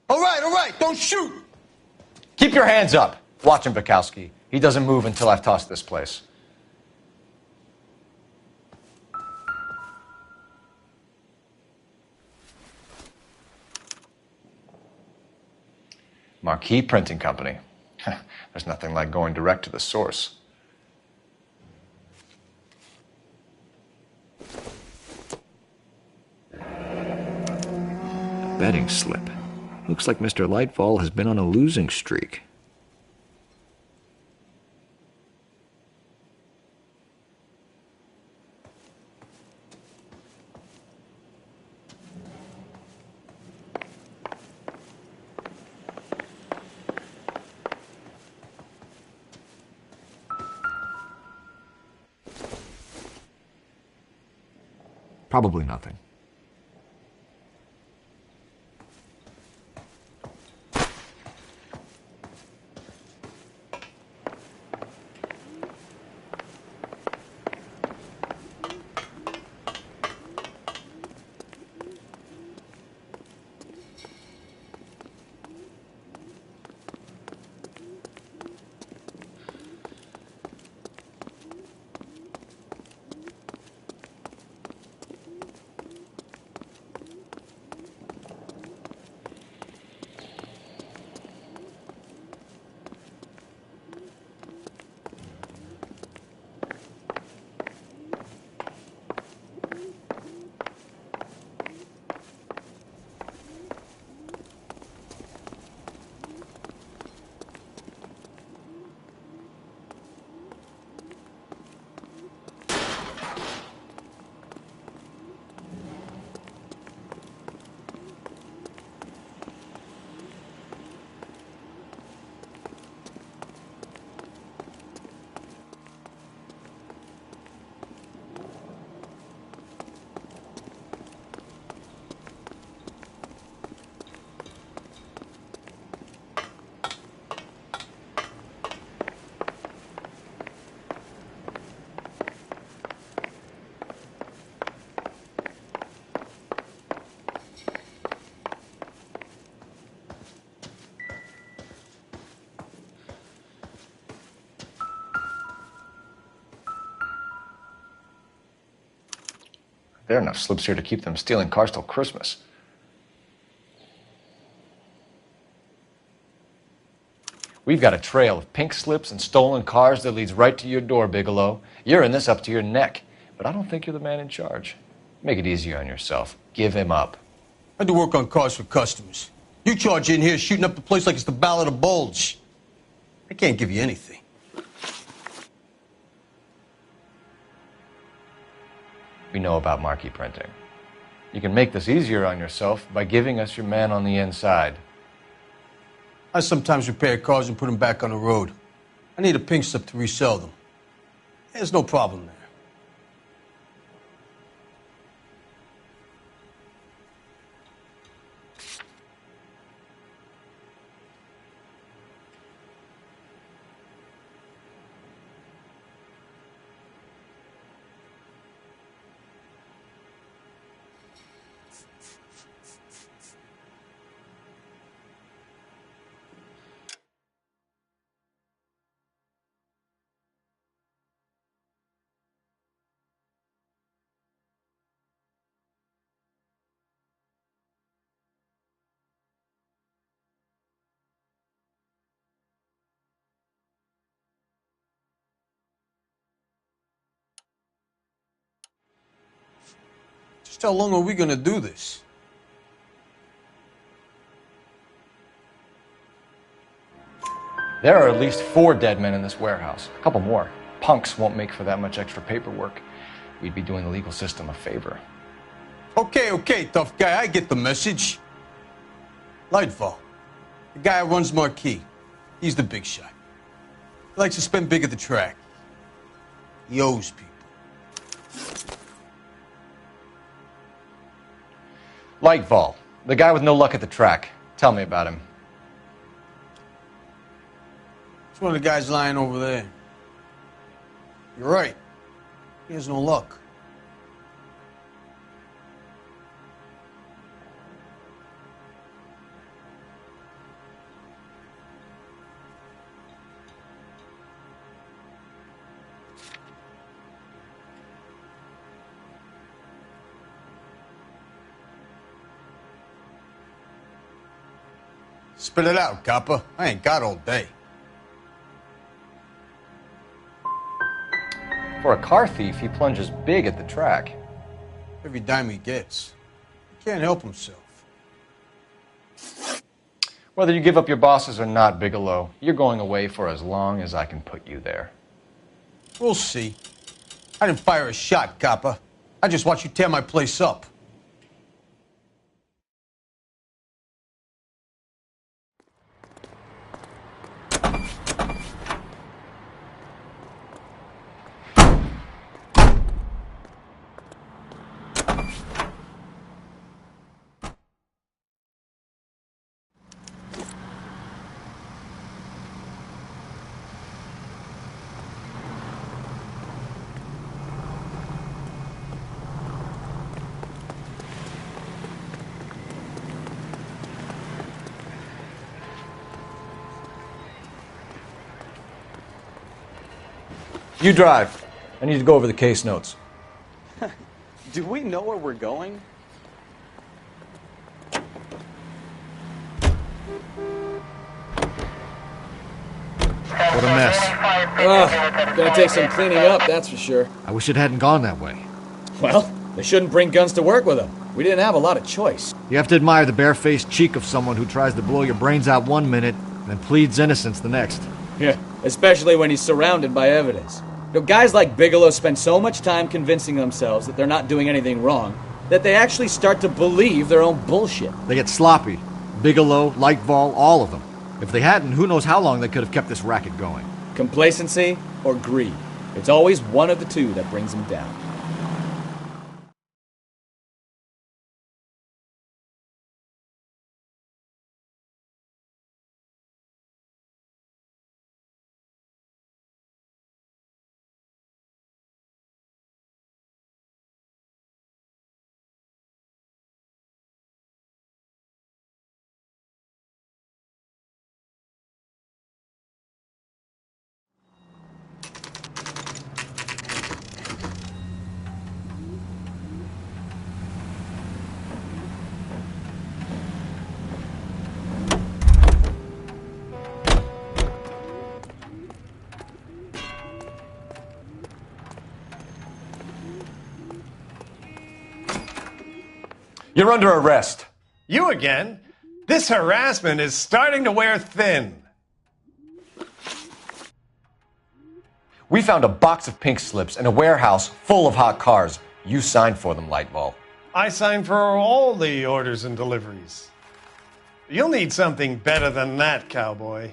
All right, don't shoot! Keep your hands up. Watch him, Bukowski. He doesn't move until I've tossed this place. Marquee Printing Company. There's nothing like going direct to the source. Betting slip. Looks like Mr. Lightfall has been on a losing streak. Probably nothing. There are enough slips here to keep them stealing cars till Christmas. We've got a trail of pink slips and stolen cars that leads right to your door, Bigelow. You're in this up to your neck, but I don't think you're the man in charge. Make it easier on yourself. Give him up. I do work on cars for customers. You charge in here shooting up the place like it's the Ballad of Bulge. I can't give you anything. We know about marquee printing. You can make this easier on yourself by giving us your man on the inside. I sometimes repair cars and put them back on the road. I need a pink slip to resell them. There's no problem there. Just how long are we gonna do this? There are at least 4 dead men in this warehouse. A couple more. Punks won't make for that much extra paperwork. We'd be doing the legal system a favor. Okay, tough guy, I get the message. Lightfall, the guy who runs Marquee. He's the big shot. He likes to spend big at the track. He owes people. Lightfall, the guy with no luck at the track. Tell me about him. It's one of the guys lying over there. You're right. He has no luck. Spit it out, copper. I ain't got all day. For a car thief, he plunges big at the track. Every dime he gets. He can't help himself. Whether you give up your bosses or not, Bigelow, you're going away for as long as I can put you there. We'll see. I didn't fire a shot, copper. I just watched you tear my place up. You drive. I need to go over the case notes. Do we know where we're going? What a mess. Gonna take some cleaning up, that's for sure. I wish it hadn't gone that way. Well, they shouldn't bring guns to work with them. We didn't have a lot of choice. You have to admire the barefaced cheek of someone who tries to blow your brains out one minute and then pleads innocence the next. Yeah, especially when he's surrounded by evidence. You know, guys like Bigelow spend so much time convincing themselves that they're not doing anything wrong that they actually start to believe their own bullshit. They get sloppy. Bigelow, Lightval, all of them. If they hadn't, who knows how long they could have kept this racket going. Complacency or greed. It's always one of the two that brings them down. You're under arrest. You again? This harassment is starting to wear thin. We found a box of pink slips in a warehouse full of hot cars. You signed for them, Lightball. I signed for all the orders and deliveries. You'll need something better than that, cowboy.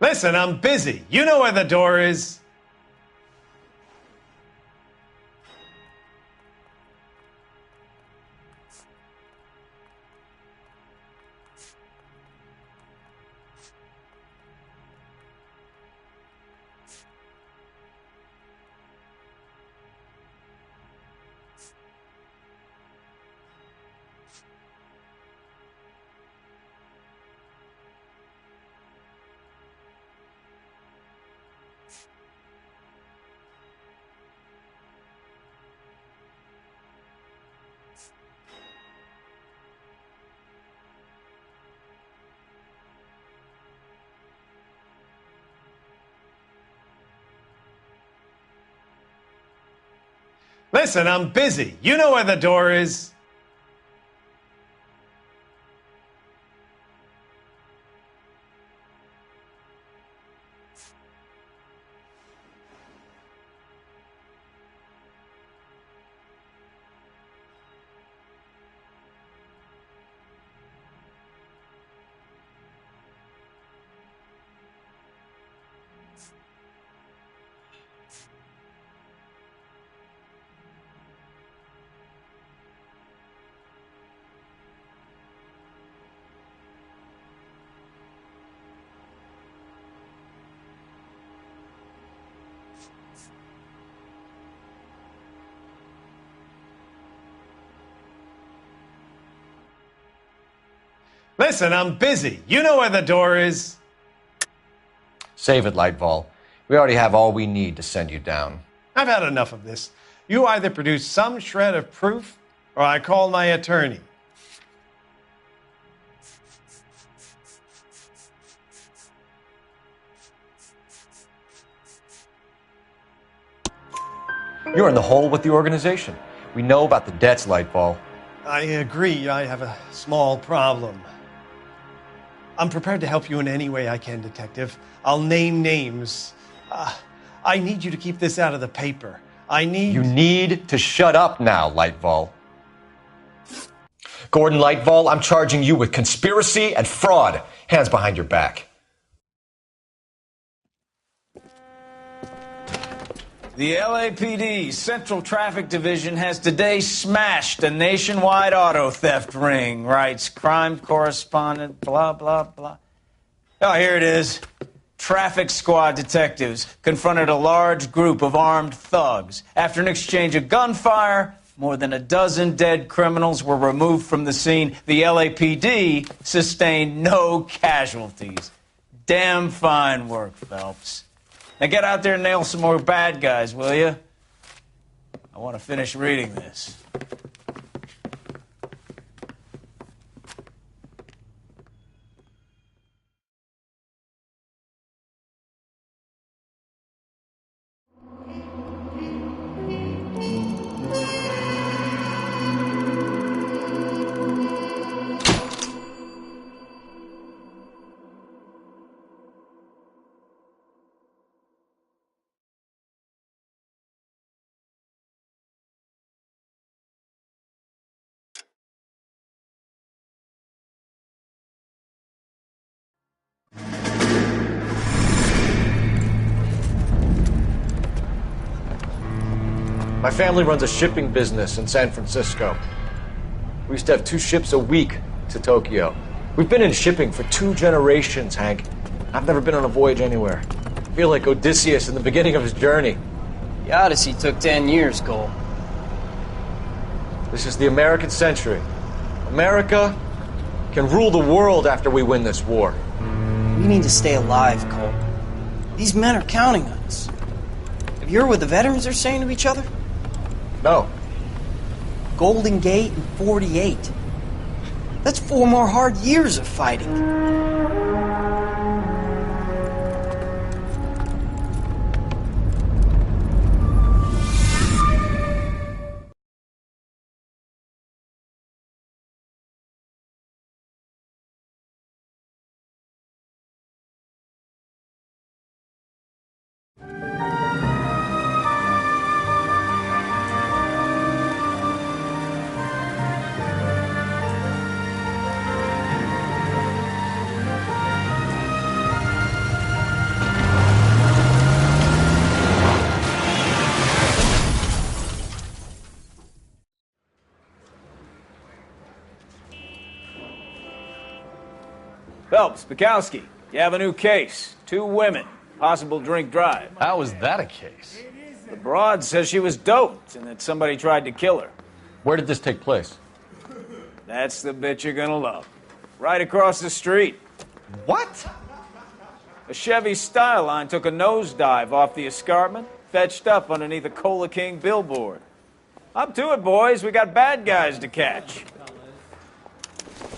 Listen, I'm busy. You know where the door is. Listen, I'm busy. You know where the door is. Listen, I'm busy. You know where the door is. Save it, Lightfall. We already have all we need to send you down. I've had enough of this. You either produce some shred of proof, or I call my attorney. You're in the hole with the organization. We know about the debts, Lightfall. I agree, I have a small problem. I'm prepared to help you in any way I can, Detective. I'll name names. I need you to keep this out of the paper. You need to shut up now, Lightfall. Gordon Lightfall, I'm charging you with conspiracy and fraud. Hands behind your back. The LAPD Central Traffic Division has today smashed a nationwide auto theft ring, writes crime correspondent, blah, blah, blah. Oh, here it is. Traffic squad detectives confronted a large group of armed thugs. After an exchange of gunfire, more than a dozen dead criminals were removed from the scene. The LAPD sustained no casualties. Damn fine work, Phelps. Now get out there and nail some more bad guys, will you? I want to finish reading this. My family runs a shipping business in San Francisco. We used to have 2 ships a week to Tokyo. We've been in shipping for 2 generations, Hank. I've never been on a voyage anywhere. I feel like Odysseus in the beginning of his journey. The Odyssey took 10 years, Cole. This is the American century. America can rule the world after we win this war. We need to stay alive, Cole. These men are counting on us. Have you heard what the veterans are saying to each other? No. Golden Gate and 48. That's 4 more hard years of fighting. Phelps, Bukowski, you have a new case. 2 women, possible drink drive. How is that a case? The broad says she was doped and that somebody tried to kill her. Where did this take place? That's the bit you're gonna love. Right across the street. What? A Chevy Styline took a nosedive off the escarpment, fetched up underneath a Cola King billboard. Up to it, boys. We got bad guys to catch.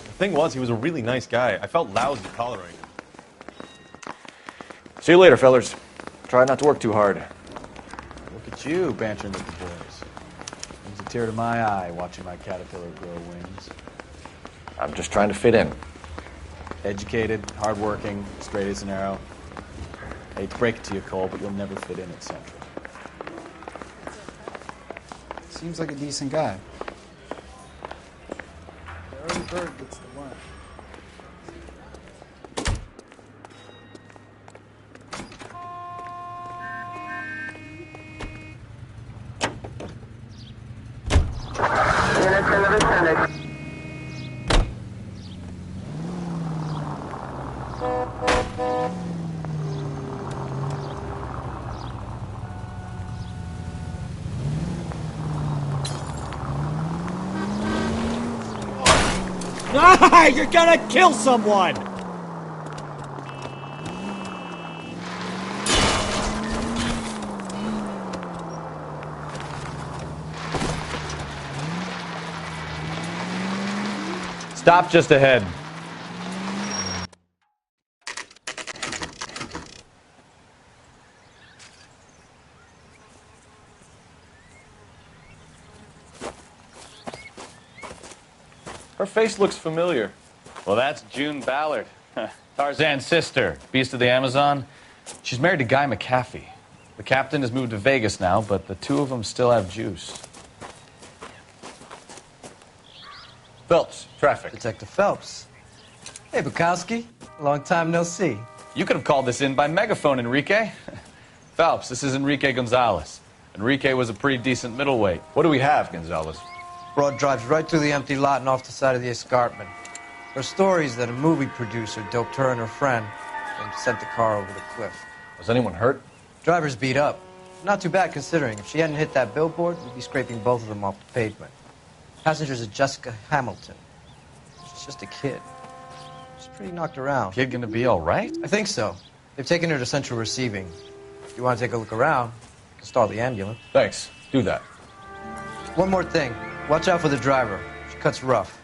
The thing was, he was a really nice guy. I felt lousy tolerating him. See you later, fellers. Try not to work too hard. Look at you, bantering with the boys. Brings a tear to my eye watching my caterpillar grow wings. I'm just trying to fit in. Educated, hardworking, straight as an arrow. Hate to break it to you, Cole, but you'll never fit in at Central. Seems like a decent guy. The early bird gets the worm. Ah, you're gonna kill someone! Stop just ahead. Her face looks familiar. Well, that's June Ballard, Tarzan's sister, beast of the Amazon. She's married to Guy McAfee. The captain has moved to Vegas now, but the two of them still have juice. Phelps, traffic. Detective Phelps. Hey, Bukowski. Long time no see. You could have called this in by megaphone, Enrique. Phelps, this is Enrique Gonzalez. Enrique was a pretty decent middleweight. What do we have, Gonzalez? Broad drives right through the empty lot and off the side of the escarpment. Her story is that a movie producer doped her and her friend and sent the car over the cliff. Was anyone hurt? Driver's beat up. Not too bad considering. If she hadn't hit that billboard, we'd be scraping both of them off the pavement. Passenger's a Jessica Hamilton. She's just a kid. She's pretty knocked around. Kid gonna be all right? I think so. They've taken her to central receiving. If you want to take a look around, you can stall the ambulance. Thanks. Do that. One more thing. Watch out for the driver. She cuts rough.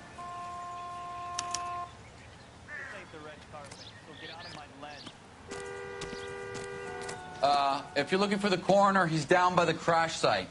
If you're looking for the coroner, he's down by the crash site.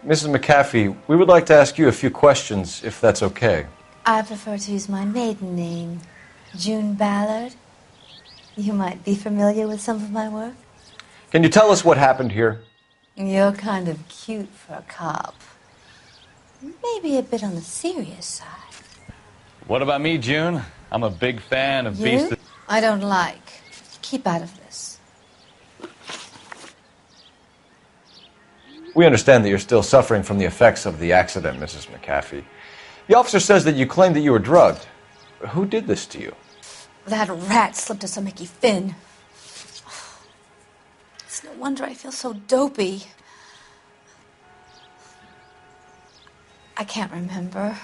Mrs. McAfee, we would like to ask you a few questions, if that's okay. I prefer to use my maiden name, June Ballard. You might be familiar with some of my work. Can you tell us what happened here? You're kind of cute for a cop. Maybe a bit on the serious side. What about me, June? I'm a big fan of Beast. I don't like. Keep out of this. We understand that you're still suffering from the effects of the accident, Mrs. McAfee. The officer says that you claimed that you were drugged. Who did this to you? That rat slipped us a Mickey Finn. It's no wonder I feel so dopey. I can't remember.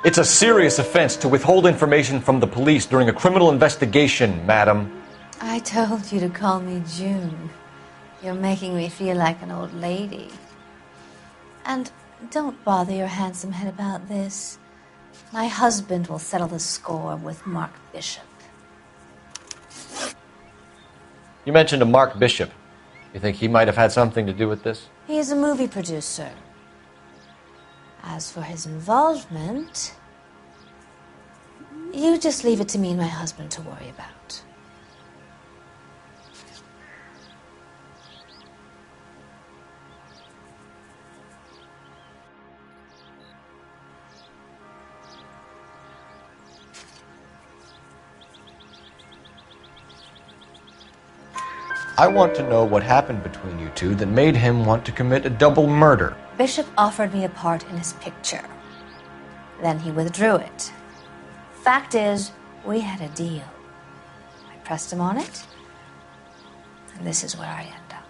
It's a serious offense to withhold information from the police during a criminal investigation, madam. I told you to call me June. You're making me feel like an old lady. And don't bother your handsome head about this. My husband will settle the score with Mark Bishop. You mentioned a Mark Bishop. You think he might have had something to do with this? He is a movie producer. As for his involvement, you just leave it to me and my husband to worry about. I want to know what happened between you two that made him want to commit a double murder. Bishop offered me a part in his picture. Then he withdrew it. Fact is, we had a deal. I pressed him on it, and this is where I end up.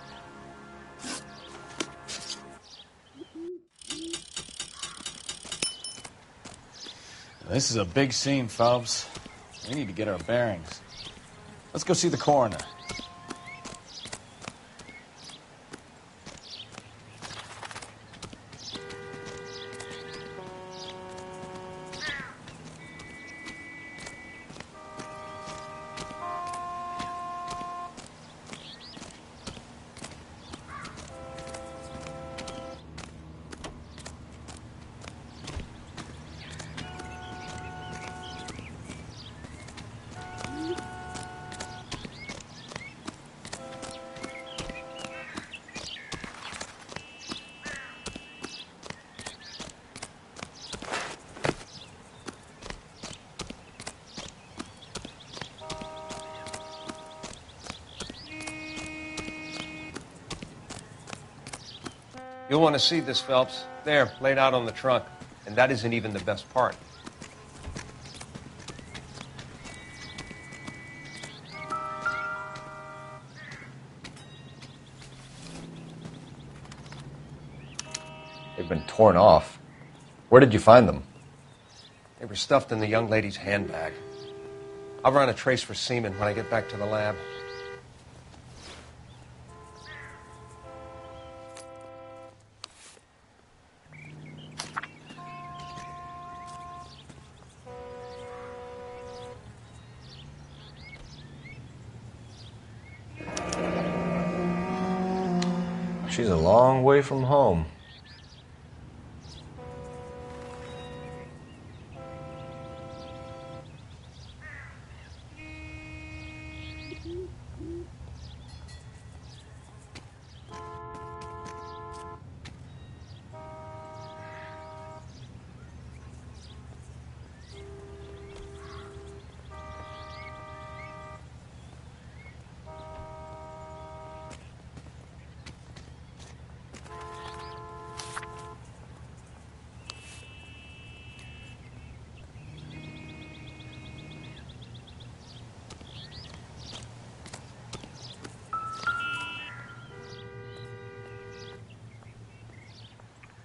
This is a big scene, Phelps. We need to get our bearings. Let's go see the coroner. You'll want to see this, Phelps. There, laid out on the trunk. And that isn't even the best part. They've been torn off. Where did you find them? They were stuffed in the young lady's handbag. I'll run a trace for semen when I get back to the lab. She's a long way from home.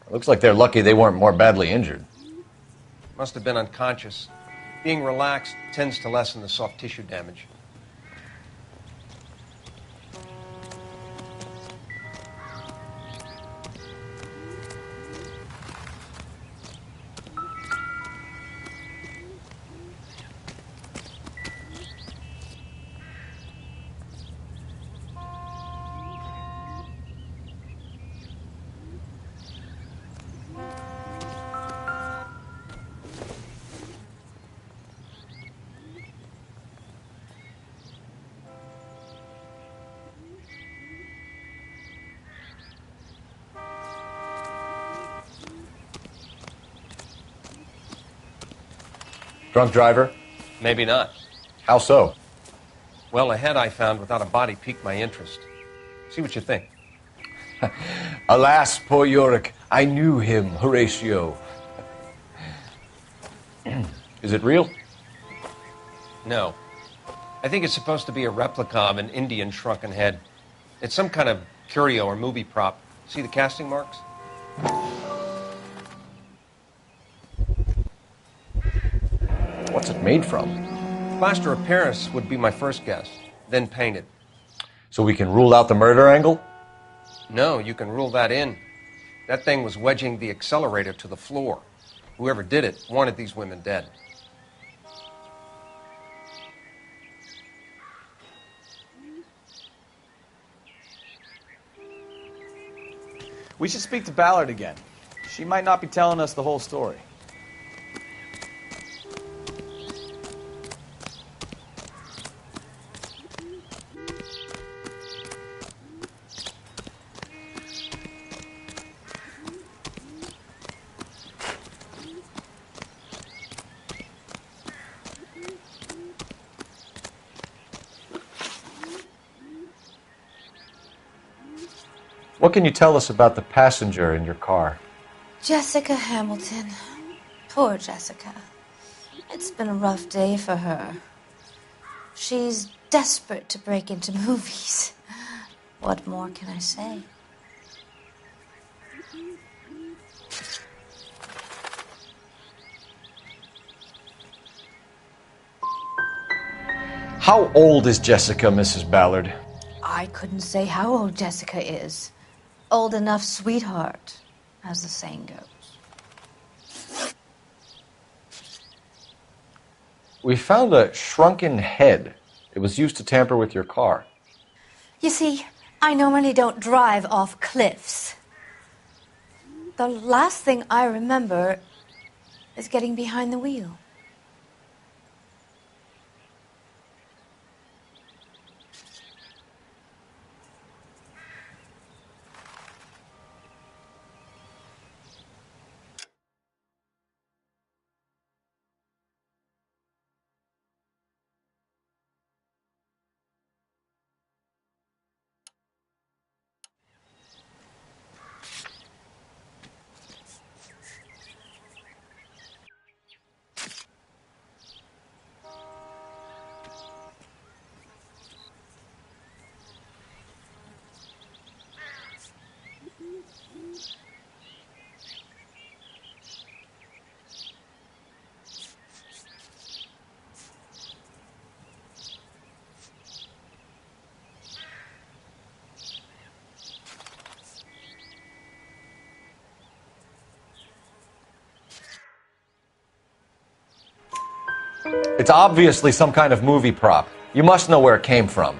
Looks like they're lucky they weren't more badly injured. Must have been unconscious. Being relaxed tends to lessen the soft tissue damage. Drunk driver? Maybe not. How so? Well, a head I found without a body piqued my interest. See what you think. Alas, poor Yorick. I knew him, Horatio. Is it real? No. I think it's supposed to be a replica of an Indian shrunken head. It's some kind of curio or movie prop. See the casting marks? What's it made from? Plaster of Paris would be my first guess, then painted. So we can rule out the murder angle? No, you can rule that in. That thing was wedging the accelerator to the floor. Whoever did it wanted these women dead. We should speak to Ballard again. She might not be telling us the whole story. What can you tell us about the passenger in your car? Jessica Hamilton. Poor Jessica. It's been a rough day for her. She's desperate to break into movies. What more can I say? How old is Jessica, Mrs. Ballard? I couldn't say how old Jessica is. Old enough, sweetheart, as the saying goes. We found a shrunken head. It was used to tamper with your car. You see, I normally don't drive off cliffs. The last thing I remember is getting behind the wheel. It's obviously some kind of movie prop. You must know where it came from.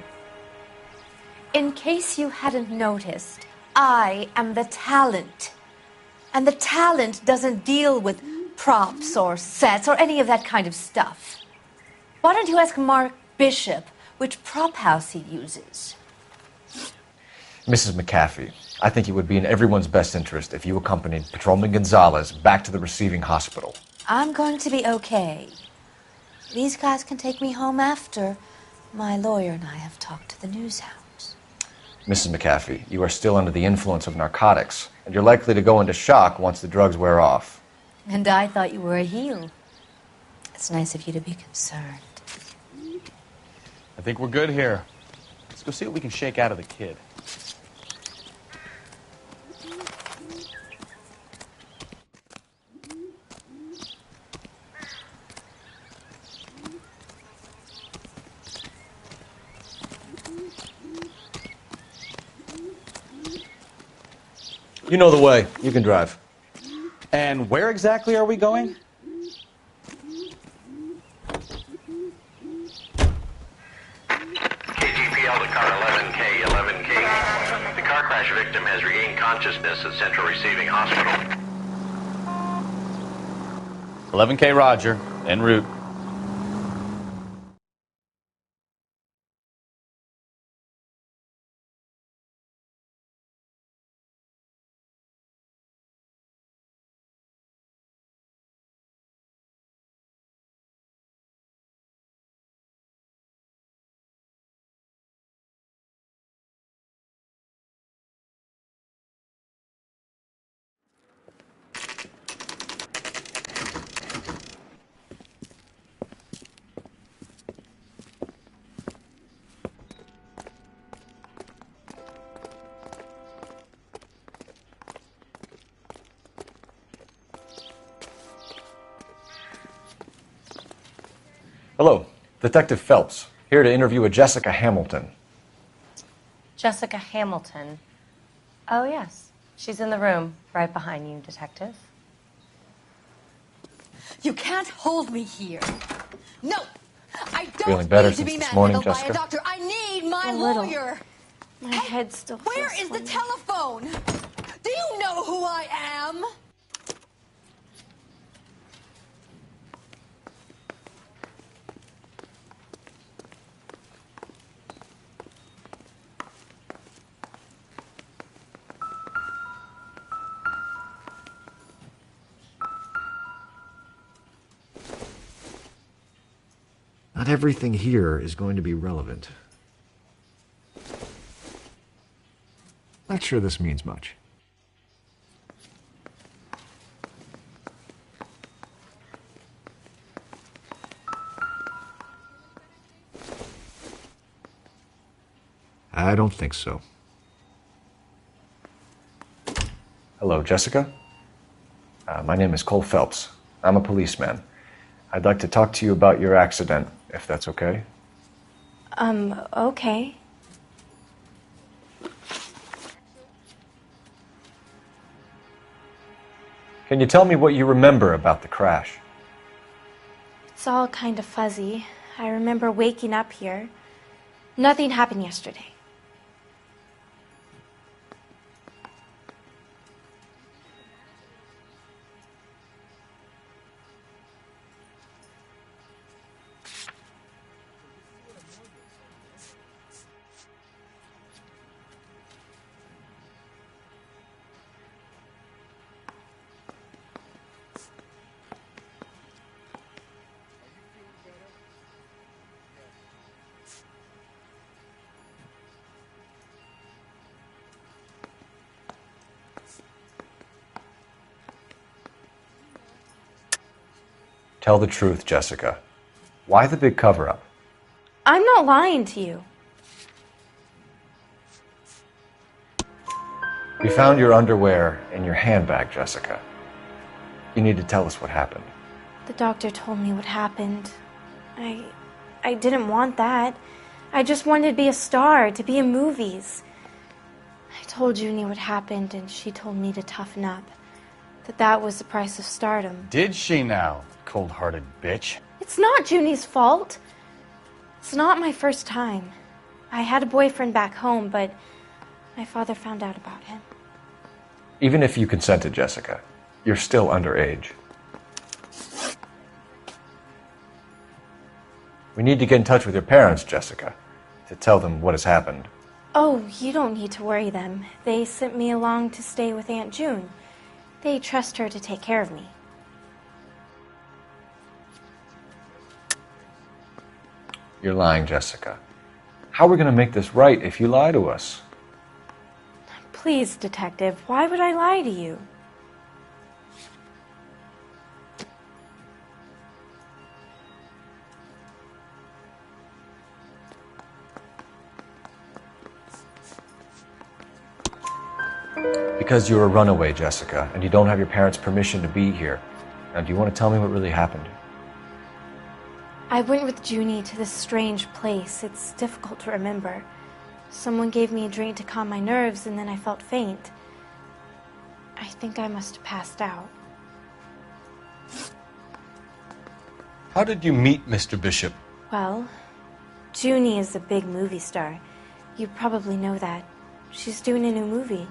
In case you hadn't noticed, I am the talent. And the talent doesn't deal with props or sets or any of that kind of stuff. Why don't you ask Mark Bishop which prop house he uses? Mrs. McAfee, I think it would be in everyone's best interest if you accompanied Patrolman Gonzalez back to the receiving hospital. I'm going to be okay. These guys can take me home after my lawyer and I have talked to the news hounds. Mrs. McAfee, you are still under the influence of narcotics, and you're likely to go into shock once the drugs wear off. And I thought you were a heel. It's nice of you to be concerned. I think we're good here. Let's go see what we can shake out of the kid. You know the way. You can drive. And where exactly are we going? KGPL to car 11K, 11K. The car crash victim has regained consciousness at Central Receiving Hospital. 11K Roger, en route. Hello, Detective Phelps, here to interview a Jessica Hamilton. Jessica Hamilton. Oh, yes. She's in the room, right behind you, Detective. You can't hold me here. No! I don't Feeling better need to since be this morning, manhandled by Jessica? a doctor. I need my A little. lawyer. My head still feels Where is the telephone? Do you know who I am? Not everything here is going to be relevant. Not sure this means much. I don't think so. Hello, Jessica. My name is Cole Phelps. I'm a policeman. I'd like to talk to you about your accident, if that's okay. Okay. Can you tell me what you remember about the crash? It's all kind of fuzzy. I remember waking up here. Nothing happened yesterday. Tell the truth, Jessica. Why the big cover-up? I'm not lying to you. We found your underwear in your handbag, Jessica. You need to tell us what happened. The doctor told me what happened. I didn't want that. I just wanted to be a star, to be in movies. I told Junie what happened, and she told me to toughen up. That was the price of stardom. Did she now, cold-hearted bitch? It's not Junie's fault. It's not my first time. I had a boyfriend back home, but my father found out about him. Even if you consented, Jessica, you're still underage. We need to get in touch with your parents, Jessica, to tell them what has happened. Oh, you don't need to worry them. They sent me along to stay with Aunt June. They trust her to take care of me. You're lying, Jessica. How are we going to make this right if you lie to us? Please, Detective, why would I lie to you? Because you're a runaway, Jessica, and you don't have your parents' permission to be here. Now, do you want to tell me what really happened? I went with Junie to this strange place. It's difficult to remember. Someone gave me a drink to calm my nerves, and then I felt faint. I think I must have passed out. How did you meet Mr. Bishop? Well, Junie is a big movie star. You probably know that. She's doing a new movie.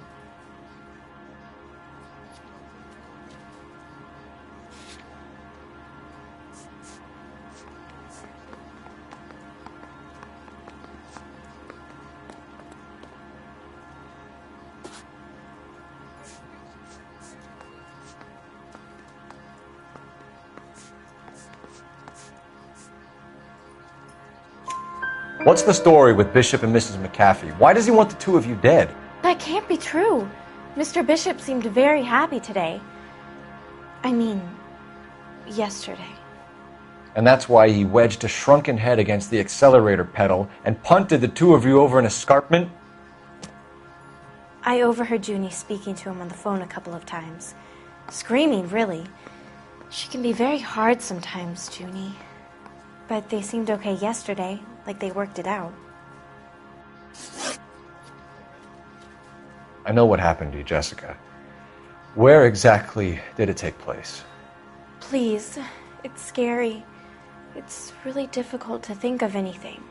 What's the story with Bishop and Mrs. McAfee? Why does he want the two of you dead? That can't be true. Mr. Bishop seemed very happy today. I mean, yesterday. And that's why he wedged a shrunken head against the accelerator pedal and punted the two of you over an escarpment? I overheard Junie speaking to him on the phone a couple of times. Screaming, really. She can be very hard sometimes, Junie. But they seemed okay yesterday, like they worked it out. I know what happened to you, Jessica. Where exactly did it take place? Please, it's scary. It's really difficult to think of anything.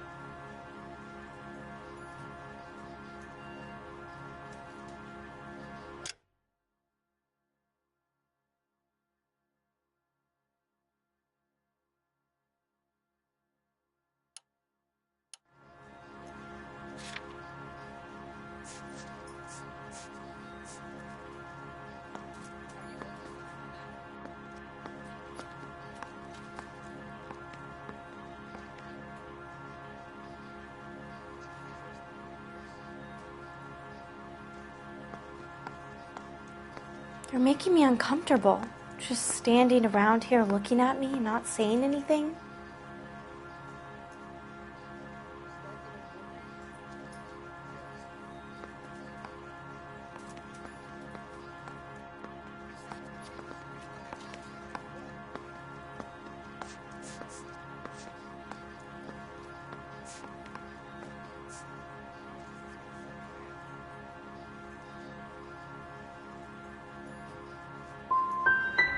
You're making me uncomfortable. Just standing around here looking at me, not saying anything.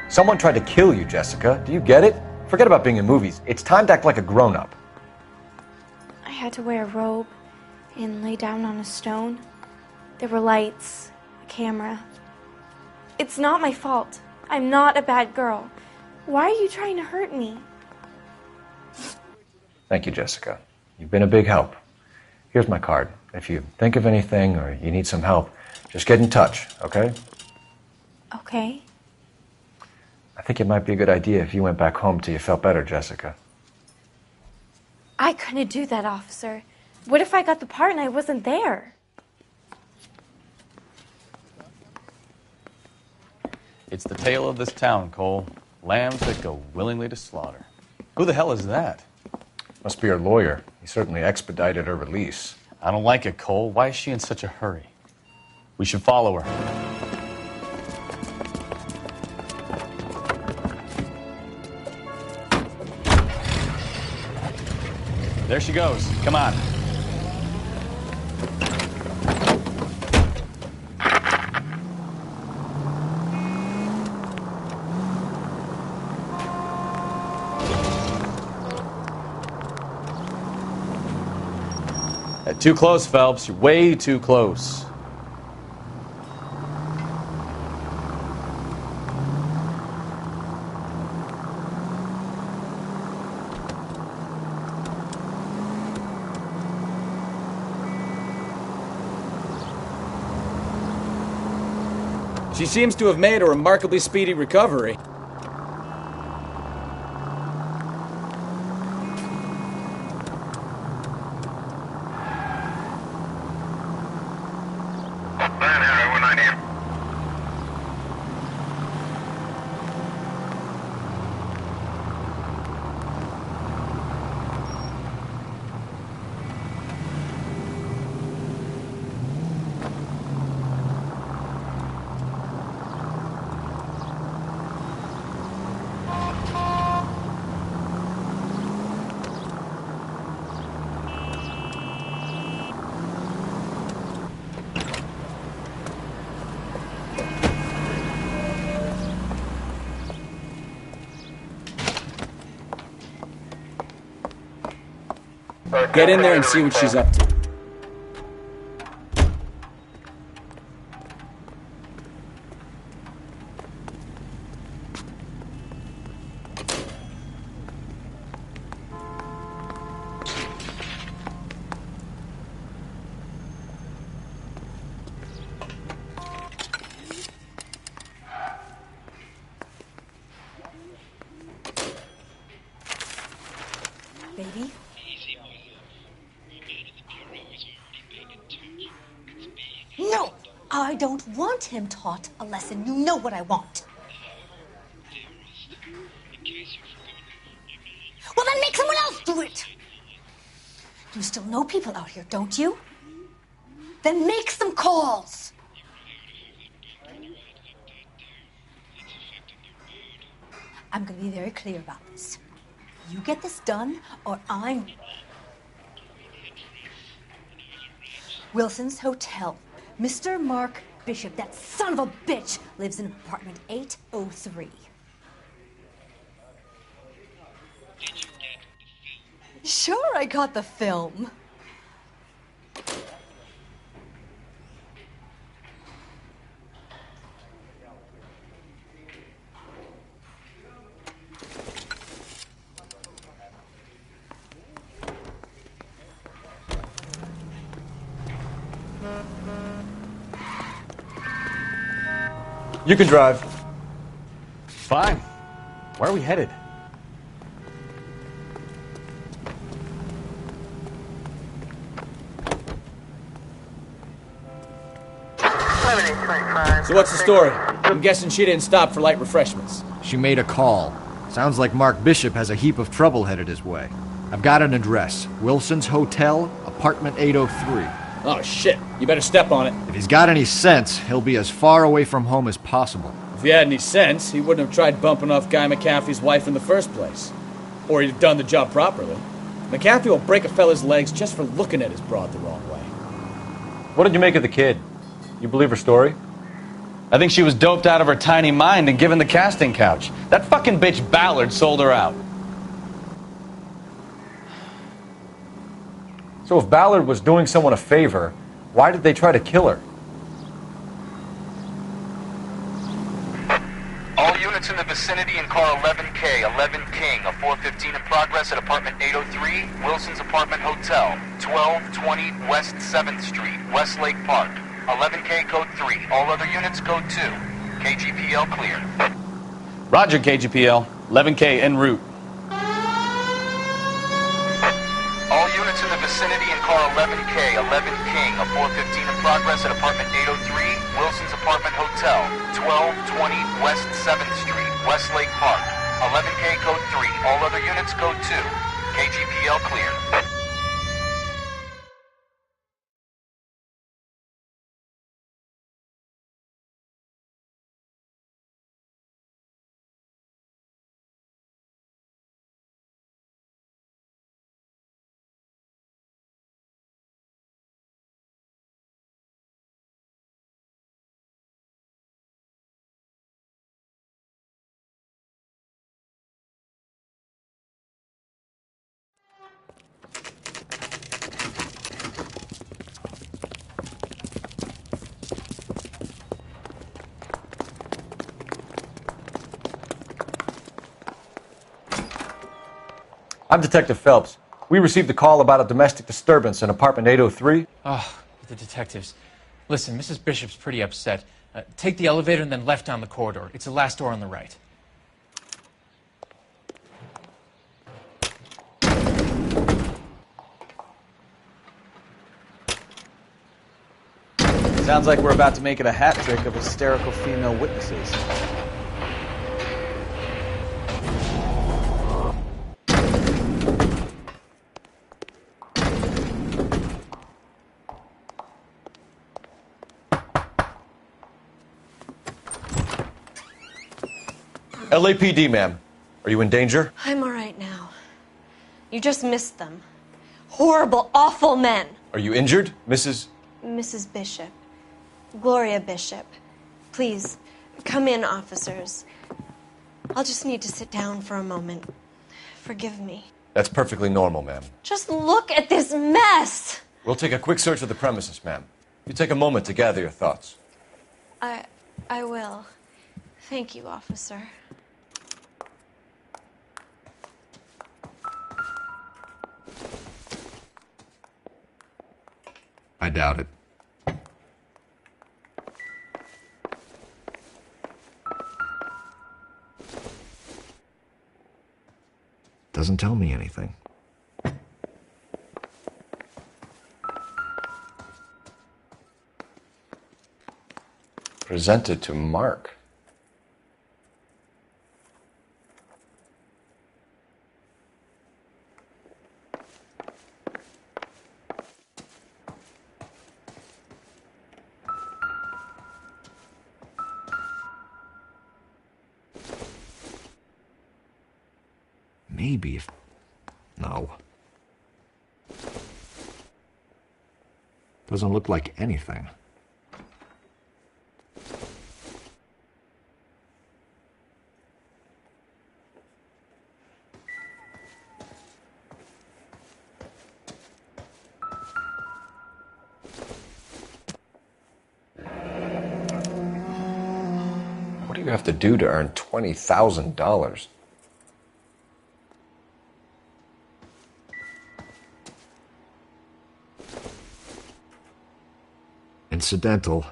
Someone tried to kill you, Jessica. Do you get it? Forget about being in movies. It's time to act like a grown-up. I had to wear a robe and lay down on a stone. There were lights, a camera. It's not my fault. I'm not a bad girl. Why are you trying to hurt me? Thank you, Jessica. You've been a big help. Here's my card. If you think of anything or you need some help, just get in touch, okay? Okay. I think it might be a good idea if you went back home till you felt better, Jessica. I couldn't do that, officer. What if I got the part and I wasn't there? It's the tale of this town, Cole. Lambs that go willingly to slaughter. Who the hell is that? Must be her lawyer. He certainly expedited her release. I don't like it, Cole. Why is she in such a hurry? We should follow her. There she goes. Come on. Too close, Phelps. You're way too close. She seems to have made a remarkably speedy recovery. Get in there and see what she's up to. Baby? No! I don't want him taught a lesson. You know what I want. Well, then make someone else do it! You still know people out here, don't you? Then make some calls! I'm gonna be very clear about this. You get this done, or I'm... Wilson's Hotel. Mr. Mark Bishop, that son of a bitch, lives in apartment 803. Sure, I got the film. You can drive. Fine. Where are we headed? So what's the story? I'm guessing she didn't stop for light refreshments. She made a call. Sounds like Mark Bishop has a heap of trouble headed his way. I've got an address. Wilson's Hotel, apartment 803. Oh, shit. You better step on it. If he's got any sense, he'll be as far away from home as possible. If he had any sense, he wouldn't have tried bumping off Guy McAfee's wife in the first place. Or he'd have done the job properly. McAfee will break a fella's legs just for looking at his broad the wrong way. What did you make of the kid? You believe her story? I think she was doped out of her tiny mind and given the casting couch. That fucking bitch Ballard sold her out. So if Ballard was doing someone a favor, why did they try to kill her? All units in the vicinity in car 11K, 11 King, a 415 in progress at apartment 803, Wilson's Apartment Hotel, 1220 West 7th Street, Westlake Park. 11K code 3. All other units code 2. KGPL clear. Roger, KGPL. 11K en route. All units in the vicinity in car 11K, 11 King, a 415 in progress at apartment 803, Wilson's Apartment Hotel, 1220 West 7th Street, Westlake Park. 11K code 3. All other units code 2. KGPL clear. I'm Detective Phelps. We received a call about a domestic disturbance in apartment 803. Oh, the detectives. Listen, Mrs. Bishop's pretty upset. Take the elevator and then left down the corridor. It's the last door on the right. Sounds like we're about to make it a hat trick of hysterical female witnesses. LAPD, ma'am. Are you in danger? I'm all right now. You just missed them. Horrible, awful men. Are you injured, Mrs. Mrs. Bishop. Gloria Bishop. Please, come in, officers. I'll just need to sit down for a moment. Forgive me. That's perfectly normal, ma'am. Just look at this mess! We'll take a quick search of the premises, ma'am. You take a moment to gather your thoughts. I will. Thank you, officer. I doubt it. Doesn't tell me anything. Presented to Mark. Maybe if... No. Doesn't look like anything. What do you have to do to earn $20,000? Incidental.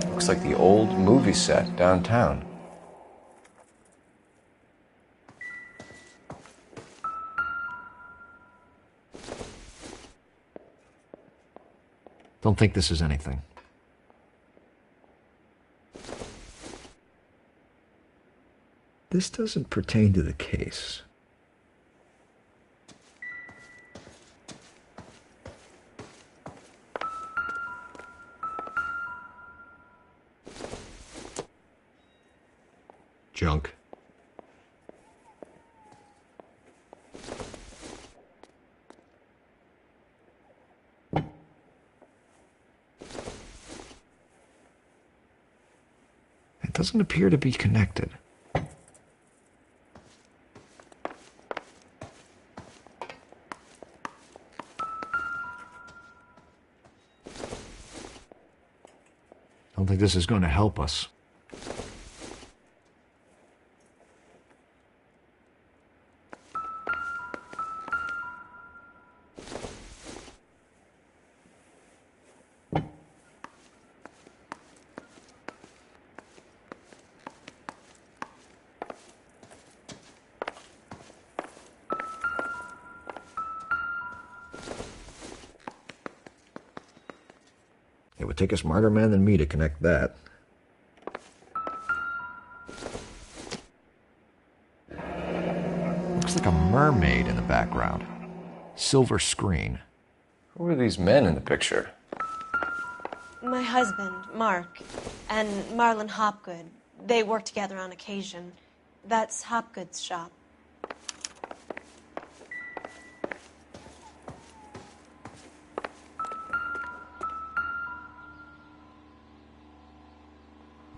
Looks like the old movie set downtown. Don't think this is anything. This doesn't pertain to the case. Junk. It doesn't appear to be connected. Don't think this is going to help us. It would take a smarter man than me to connect that. Looks like a mermaid in the background. Silver screen. Who are these men in the picture? My husband, Mark, and Marlon Hopgood. They work together on occasion. That's Hopgood's shop.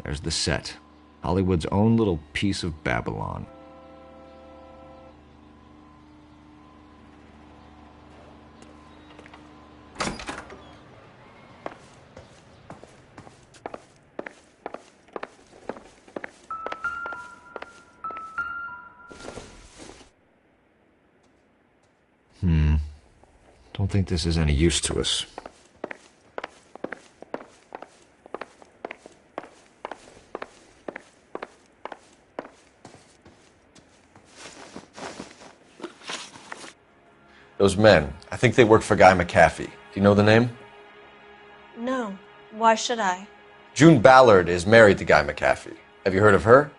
There's the set. Hollywood's own little piece of Babylon. Don't think this is any use to us. Those men, I think they work for Guy McAfee. Do you know the name? No. Why should I? June Ballard is married to Guy McAfee. Have you heard of her?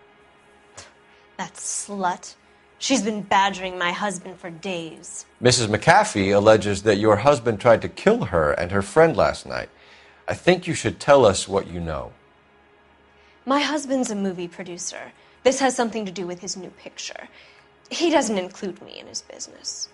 That slut. She's been badgering my husband for days. Mrs. McAfee alleges that your husband tried to kill her and her friend last night. I think you should tell us what you know. My husband's a movie producer. This has something to do with his new picture. He doesn't include me in his business.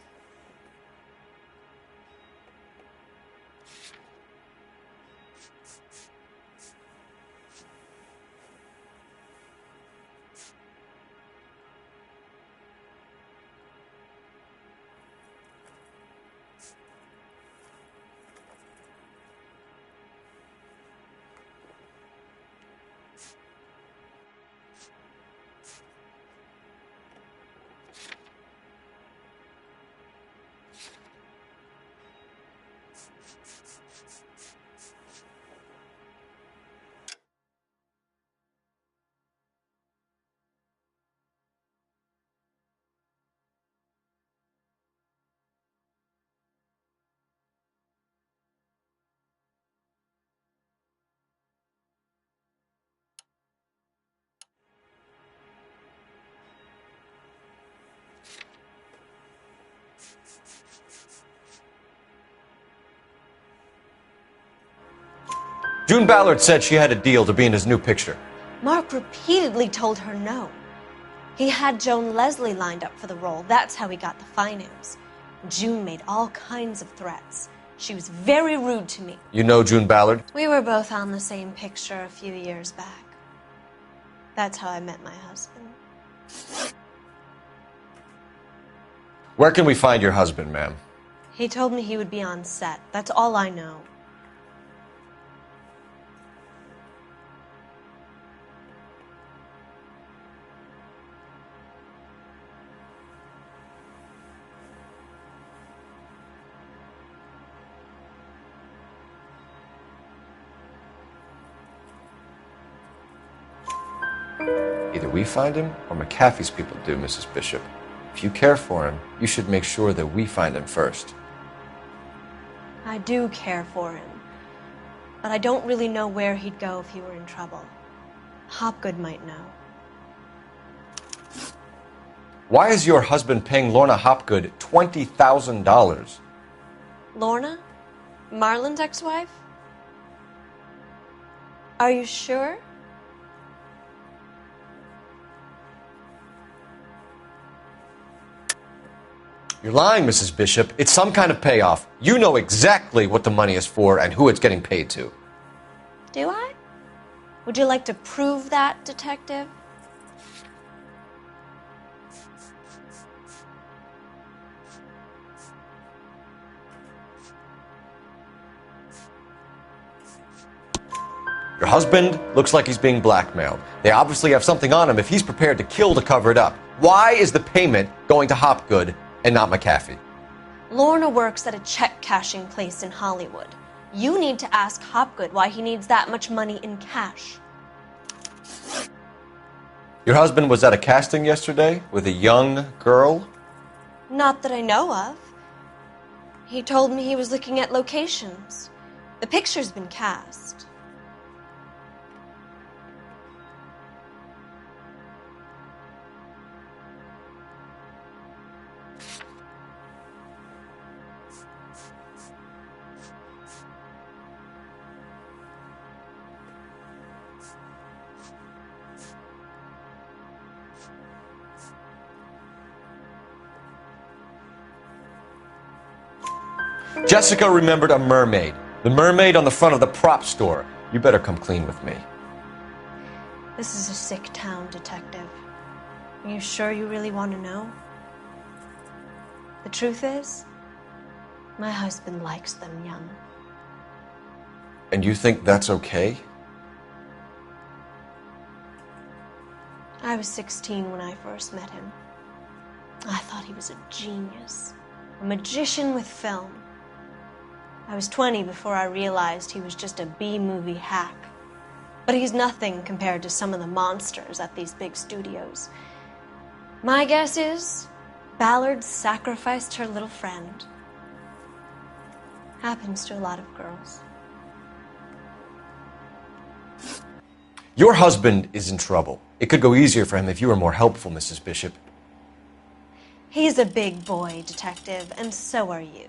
June Ballard said she had a deal to be in his new picture. Mark repeatedly told her no. He had Joan Leslie lined up for the role. That's how he got the finance. June made all kinds of threats. She was very rude to me. You know June Ballard? We were both on the same picture a few years back. That's how I met my husband. Where can we find your husband, ma'am? He told me he would be on set. That's all I know. Either we find him or McAfee's people do, Mrs. Bishop. If you care for him, you should make sure that we find him first. I do care for him. But I don't really know where he'd go if he were in trouble. Hopgood might know. Why is your husband paying Lorna Hopgood $20,000? Lorna? Marlon's ex-wife? Are you sure? You're lying, Mrs. Bishop. It's some kind of payoff. You know exactly what the money is for and who it's getting paid to. Do I? Would you like to prove that, detective? Your husband looks like he's being blackmailed. They obviously have something on him if he's prepared to kill to cover it up. Why is the payment going to Hopgood and not McAfee? Lorna works at a check-cashing place in Hollywood. You need to ask Hopgood why he needs that much money in cash. Your husband was at a casting yesterday with a young girl? Not that I know of. He told me he was looking at locations. The picture's been cast. Jessica remembered a mermaid. The mermaid on the front of the prop store. You better come clean with me. This is a sick town, Detective. Are you sure you really want to know? The truth is, my husband likes them young. And you think that's okay? I was 16 when I first met him. I thought he was a genius, a magician with film. I was 20 before I realized he was just a B-movie hack. But he's nothing compared to some of the monsters at these big studios. My guess is Ballard sacrificed her little friend. Happens to a lot of girls. Your husband is in trouble. It could go easier for him if you were more helpful, Mrs. Bishop. He's a big boy, Detective, and so are you.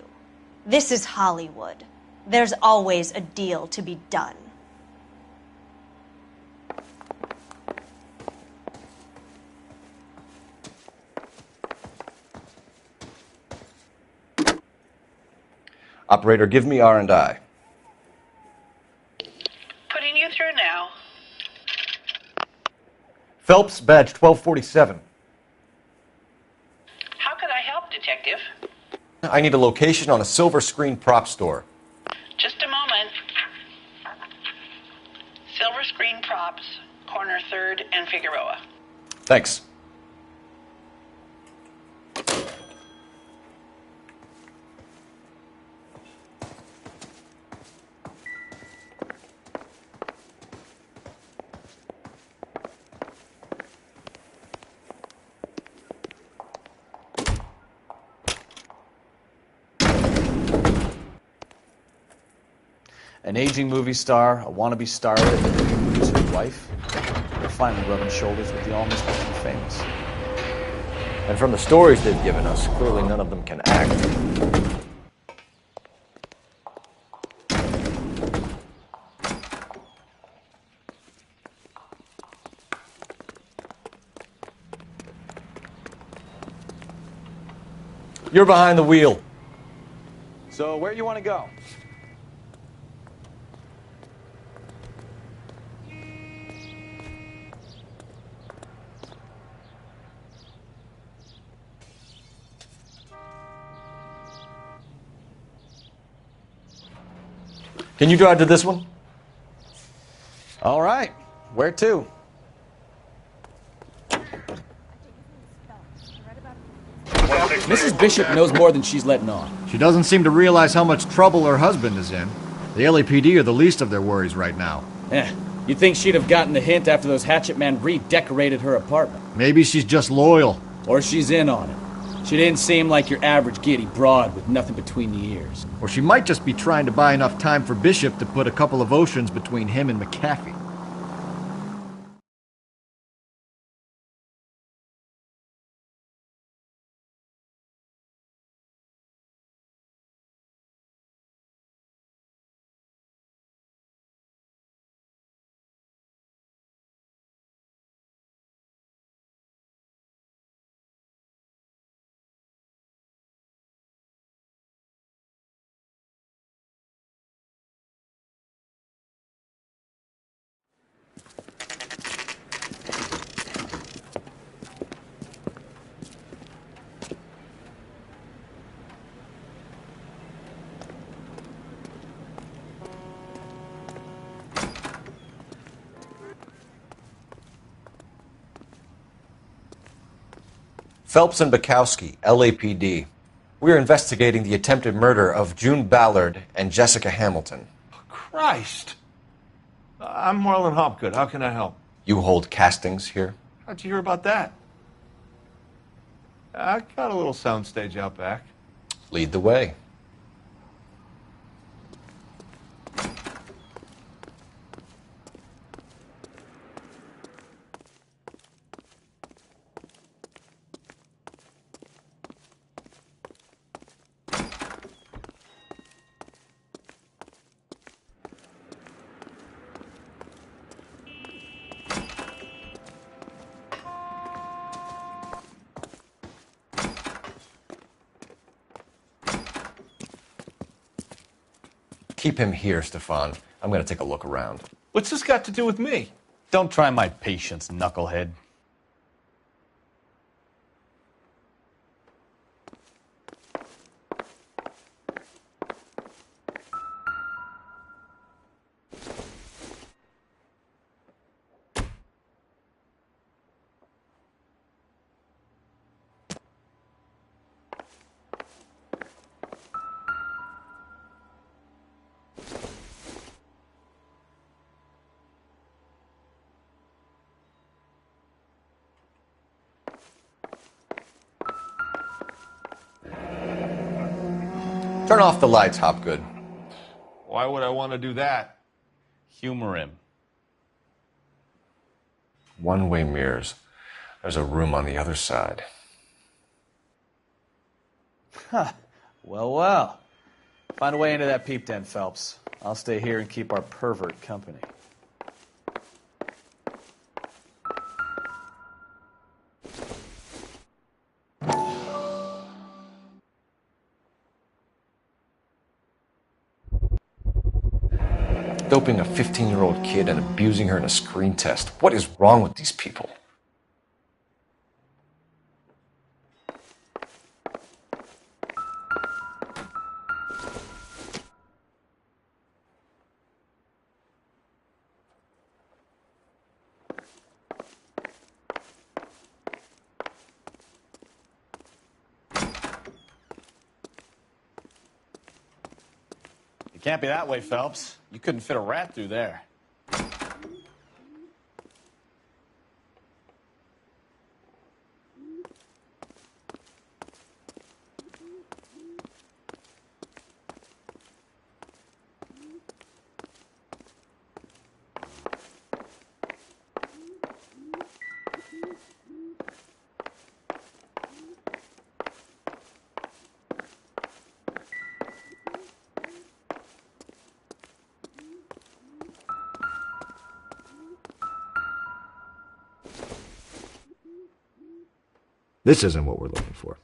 This is Hollywood. There's always a deal to be done. Operator, give me R&I. Putting you through now. Phelps, badge 1247. How could I help, Detective? I need a location on a silver screen prop store. Just a moment. Silver Screen Props, corner 3rd and Figueroa. Thanks. An aging movie star, a wannabe starlet, and a new producer's wife. They're finally rubbing shoulders with the almost too famous. And from the stories they've given us, clearly none of them can act. You're behind the wheel. So where you want to go? Can you drive to this one? All right. Where to? Mrs. Bishop knows more than she's letting on. She doesn't seem to realize how much trouble her husband is in. The LAPD are the least of their worries right now. You'd think she'd have gotten the hint after those hatchet men redecorated her apartment. Maybe she's just loyal. Or she's in on it. She didn't seem like your average giddy broad with nothing between the ears. Or she might just be trying to buy enough time for Bishop to put a couple of oceans between him and McAfee. Phelps and Bukowski, LAPD. We're investigating the attempted murder of June Ballard and Jessica Hamilton. Christ! I'm Marlon Hopgood. How can I help? You hold castings here? How'd you hear about that? I got a little soundstage out back. Lead the way. Keep him here, Stefan. I'm going to take a look around. What's this got to do with me? Don't try my patience, knucklehead. Turn off the lights, Hopgood. Why would I want to do that? Humor him. One-way mirrors. There's a room on the other side. Huh. Well, well. Find a way into that peep den, Phelps. I'll stay here and keep our pervert company. Doping a 15-year-old kid and abusing her in a screen test. What is wrong with these people? It can't be that way, Phelps. You couldn't fit a rat through there. This isn't what we're looking for.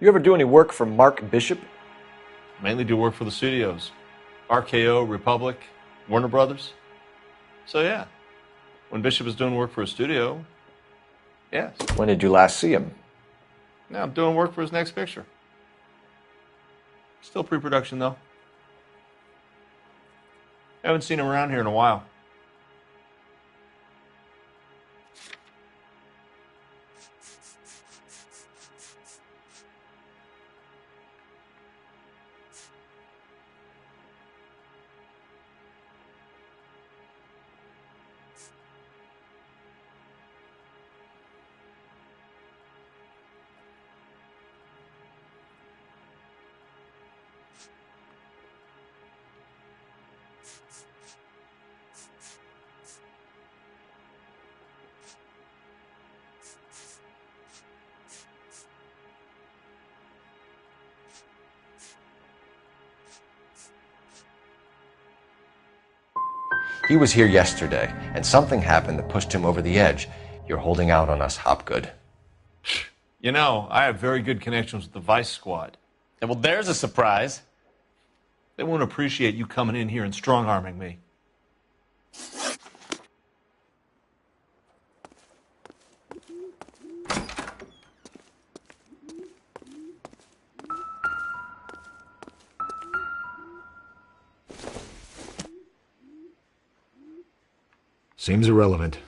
You ever do any work for Mark Bishop? Mainly do work for the studios. RKO, Republic, Warner Brothers. So yeah, when Bishop is doing work for a studio, yes. When did you last see him? Now I'm doing work for his next picture. Still pre-production though. Haven't seen him around here in a while. He was here yesterday, and something happened that pushed him over the edge. You're holding out on us, Hopgood. You know, I have very good connections with the Vice Squad. Yeah, well, there's a surprise. They won't appreciate you coming in here and strong-arming me. Seems irrelevant.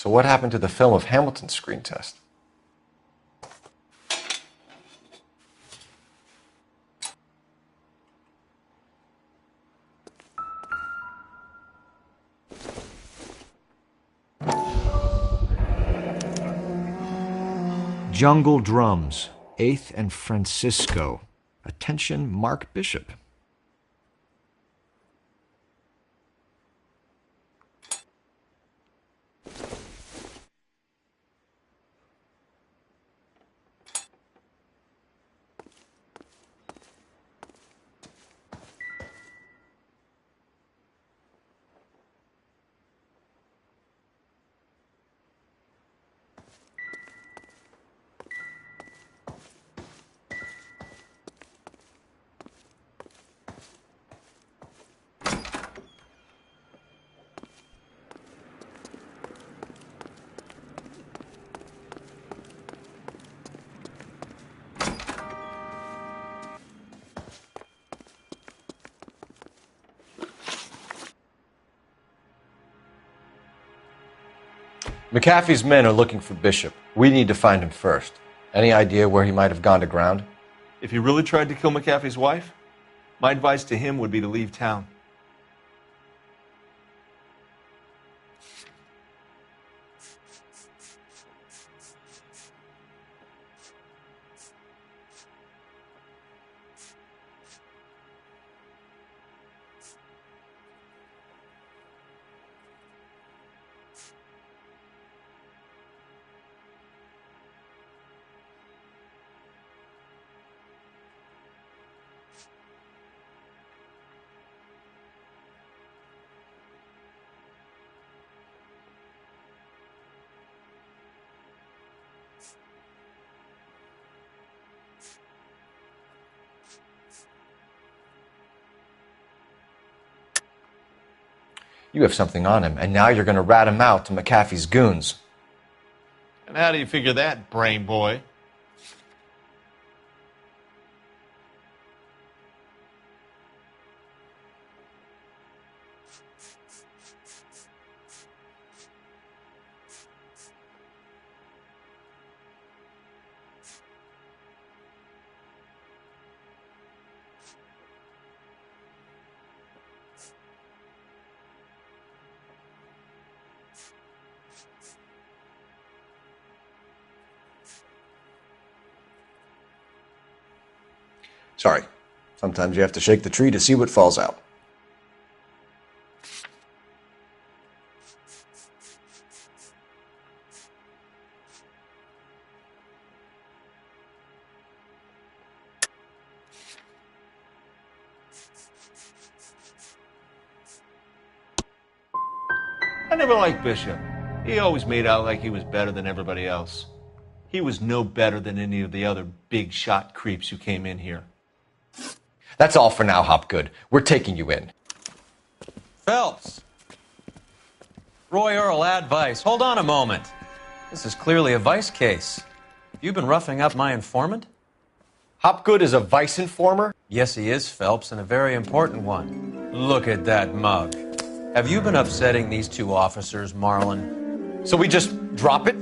So what happened to the film of Hamilton's screen test? Jungle Drums, 8th and Francisco. Attention, Mark Bishop. McAfee's men are looking for Bishop. We need to find him first. Any idea where he might have gone to ground? If he really tried to kill McAfee's wife, my advice to him would be to leave town. You have something on him, and now you're going to rat him out to McAfee's goons. And how do you figure that, brain boy? Sorry. Sometimes you have to shake the tree to see what falls out. never liked Bishop. He always made out like he was better than everybody else. He was no better than any of the other big shot creeps who came in here. That's all for now, Hopgood. We're taking you in. Phelps! Roy Earl, ad vice. Hold on a moment. This is clearly a vice case. You've been roughing up my informant? Hopgood is a vice informer? Yes, he is, Phelps, and a very important one. Look at that mug. Have you been upsetting these two officers, Marlin? So we just drop it?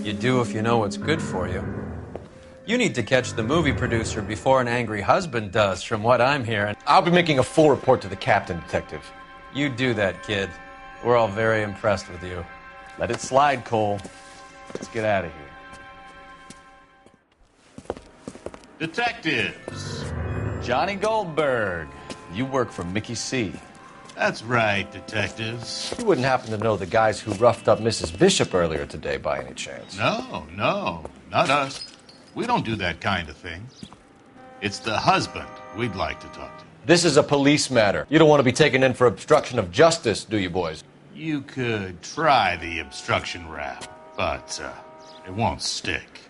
You do if you know what's good for you. You need to catch the movie producer before an angry husband does, from what I'm hearing. I'll be making a full report to the captain, Detective. You do that, kid. We're all very impressed with you. Let it slide, Cole. Let's get out of here. Detectives. Johnny Goldberg. You work for Mickey C. That's right, detectives. You wouldn't happen to know the guys who roughed up Mrs. Bishop earlier today by any chance? No, not us. We don't do that kind of thing. It's the husband we'd like to talk to. This is a police matter. You don't want to be taken in for obstruction of justice, do you, boys? You could try the obstruction rap, but it won't stick.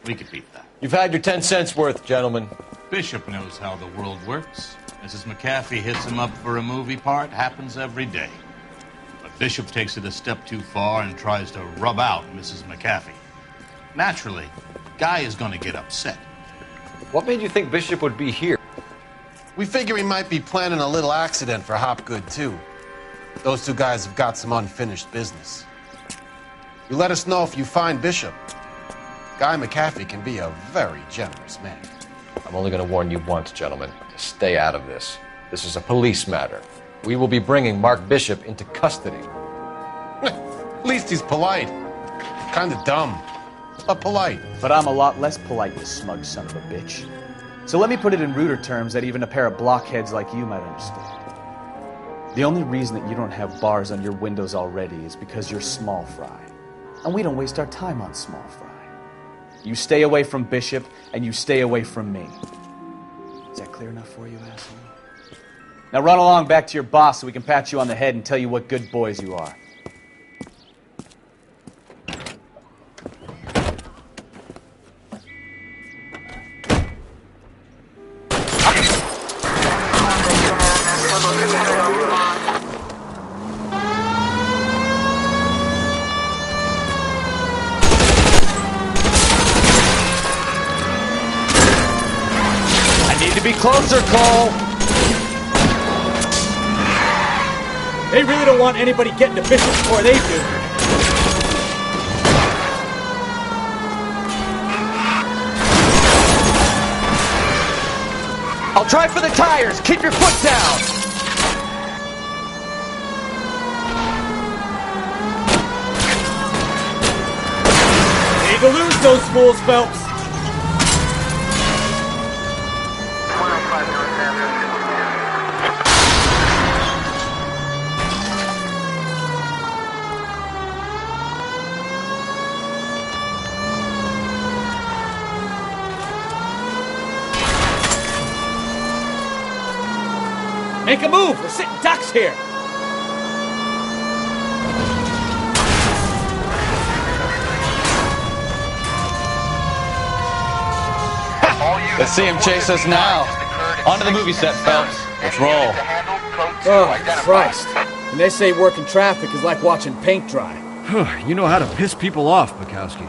We could beat that. You've had your 10 cents worth, gentlemen. Bishop knows how the world works. Mrs. McAfee hits him up for a movie part. Happens every day. But Bishop takes it a step too far and tries to rub out Mrs. McAfee. Naturally, Guy is going to get upset. What made you think Bishop would be here? We figure he might be planning a little accident for Hopgood, too. Those two guys have got some unfinished business. You let us know if you find Bishop. Guy McAfee can be a very generous man. I'm only going to warn you once, gentlemen, to stay out of this. This is a police matter. We will be bringing Mark Bishop into custody. At least he's polite. Kind of dumb, but polite. But I'm a lot less polite, you smug son of a bitch. So let me put it in ruder terms that even a pair of blockheads like you might understand. The only reason that you don't have bars on your windows already is because you're small fry. And we don't waste our time on small fry. You stay away from Bishop, and you stay away from me. Is that clear enough for you, asshole? Now run along back to your boss so we can pat you on the head and tell you what good boys you are. Closer, Cole! They really don't want anybody getting to Bishop before they do. I'll try for the tires. Keep your foot down. Need to lose those fools, Phelps. Make a move! We're sitting ducks here! Let's see him chase us now. Onto the movie set, Phelps. Let's roll. Oh, Christ. And they say working traffic is like watching paint dry. You know how to piss people off, Bukowski.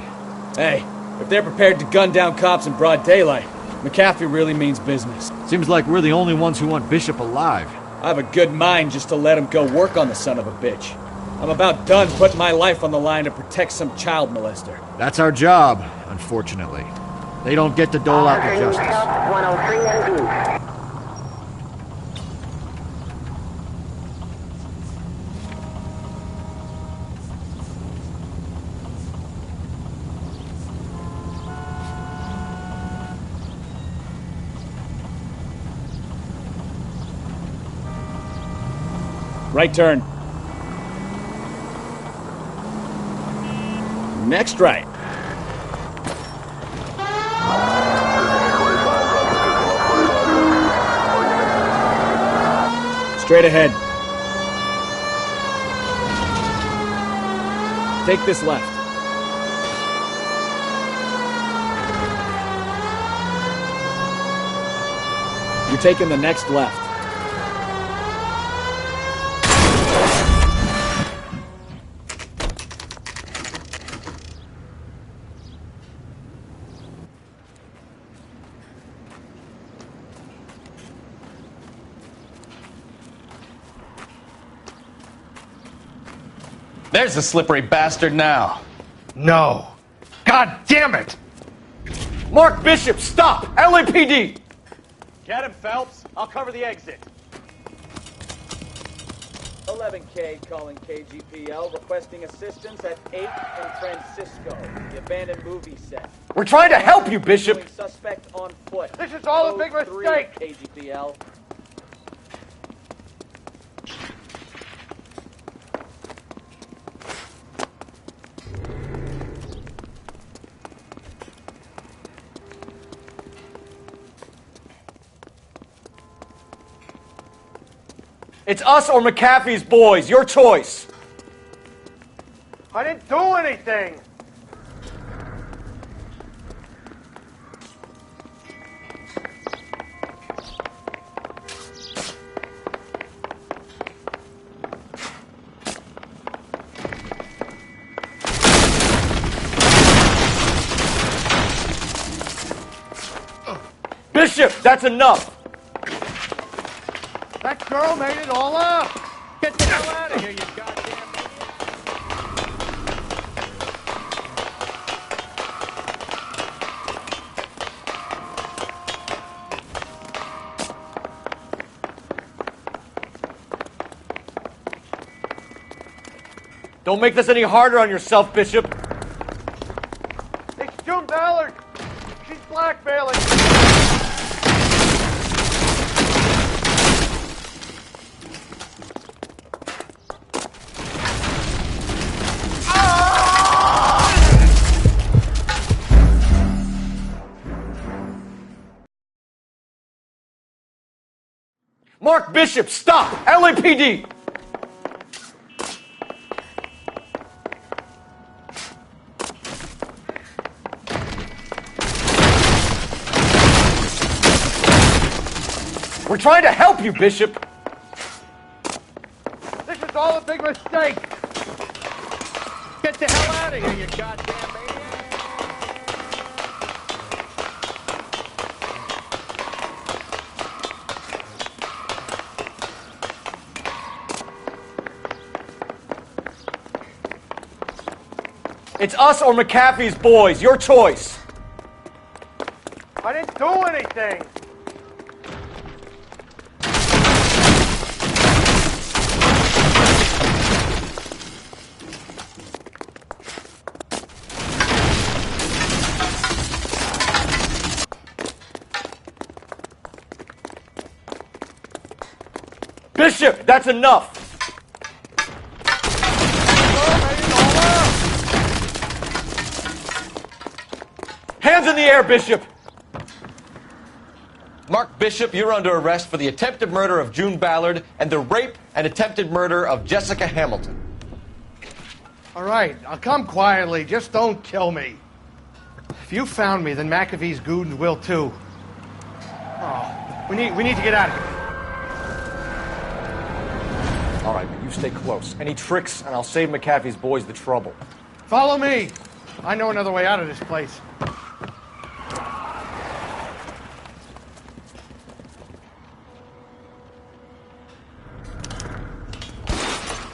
Hey, if they're prepared to gun down cops in broad daylight, McAfee really means business. Seems like we're the only ones who want Bishop alive. I have a good mind just to let him go work on the son of a bitch. I'm about done putting my life on the line to protect some child molester. That's our job, unfortunately. They don't get to dole out the justice. 103 and blue. Right turn. Next right. Straight ahead. Take this left. You're taking the next left. There's the slippery bastard now. No. God damn it! Mark Bishop, stop! LAPD! Get him, Phelps. I'll cover the exit. 11K calling KGPL, requesting assistance at 8 in Francisco, the abandoned movie set. We're trying to help you, Bishop! Suspect on foot. This is all a big Code 3, mistake! KGPL. It's us or McAfee's boys. Your choice. I didn't do anything! Bishop, that's enough. That girl made it all up! Get the hell out of here, you goddamn Don't make this any harder on yourself, Bishop. It's June Ballard! She's blackmailing! Mark Bishop, stop! LAPD! We're trying to help you, Bishop! This is all a big mistake! Get the hell out of here, you goddamn maniac! It's us or McAfee's boys. Your choice. I didn't do anything! Bishop, that's enough. Hands in the air, Bishop! Mark Bishop, you're under arrest for the attempted murder of June Ballard and the rape and attempted murder of Jessica Hamilton. All right, I'll come quietly. Just don't kill me. If you found me, then McAfee's goons will too. Oh, we need to get out of here. All right, but you stay close. Any tricks, and I'll save McAfee's boys the trouble. Follow me. I know another way out of this place.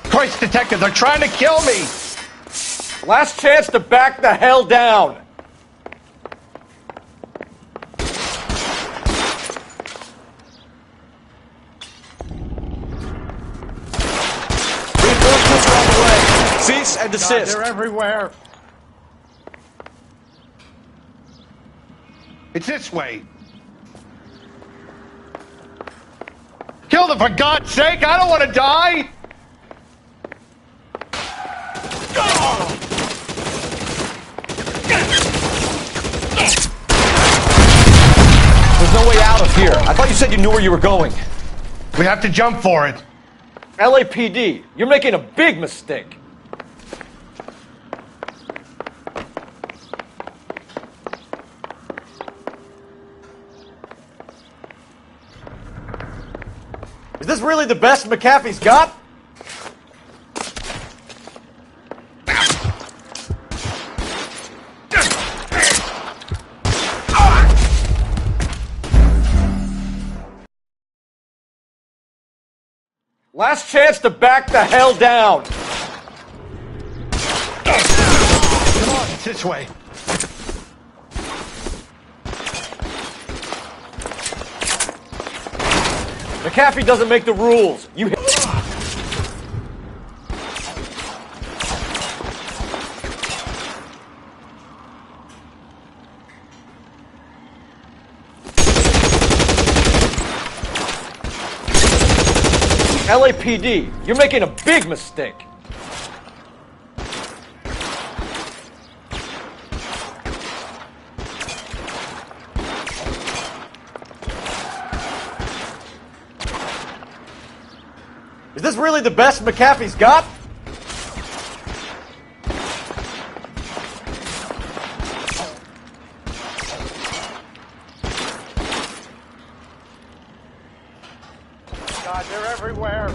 Christ, detective, they're trying to kill me! Last chance to back the hell down! Reinforcements are on the way. Cease and desist. God, they're everywhere. It's this way. Kill them, for God's sake! I don't want to die! There's no way out of here. I thought you said you knew where you were going. We have to jump for it. LAPD, you're making a big mistake. this really the best McAfee's got? Last chance to back the hell down. Come on, it's this way. McAfee doesn't make the rules. You hit. LAPD, you're making a big mistake. Is this really the best McAfee's got? God, they're everywhere.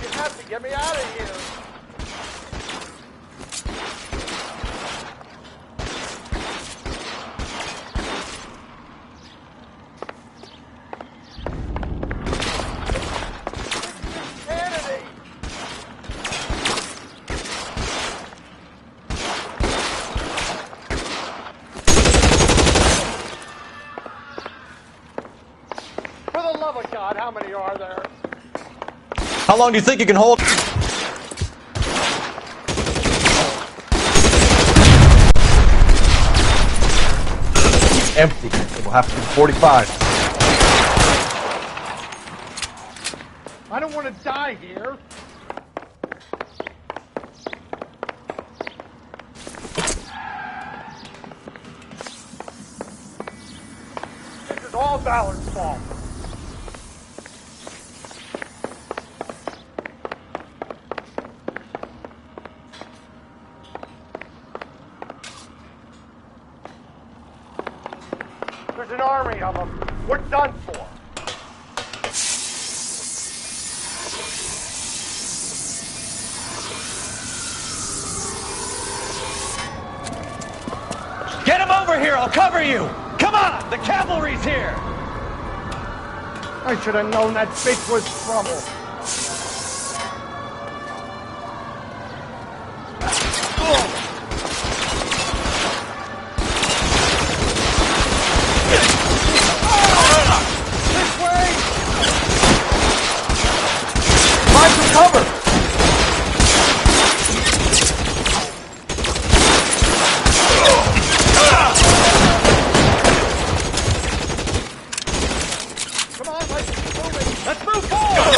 You have to get me out of here. For the love of God, how many are there? How long do you think you can hold? Empty. We'll have to do 45. I don't want to die here. This is all Ballard's fault. There's an army of them. We're done for. Get him over here, I'll cover you! Come on, the cavalry's here! I should have known that bitch was trouble. This way! Find some cover! Come on, let's move it. Let's move forward!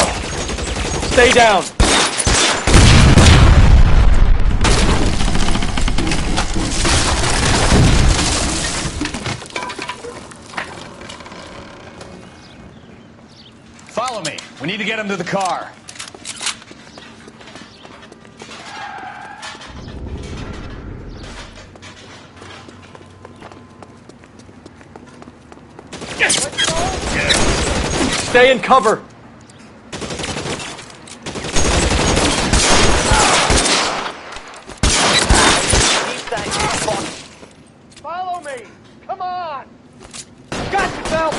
Stay down. Follow me. We need to get him to the car. Stay in cover. Follow me. Come on. Got yourself.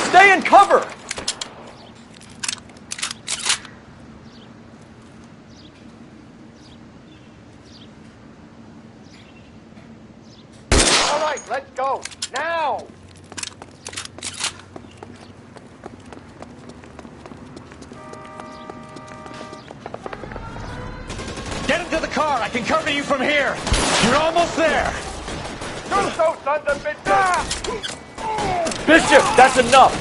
Stay in cover. All right, let's go. Now. Get him to the car. I can cover you from here. You're almost there. Do so, sons of bitches. Bishop, that's enough.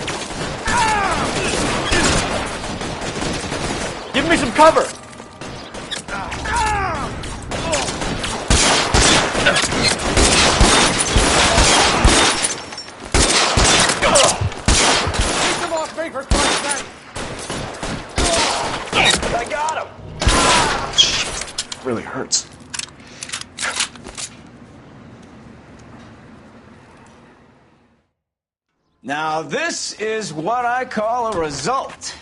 Give me some cover. Keep them off me for Christ's sake. really hurts. Now, this is what I call a result.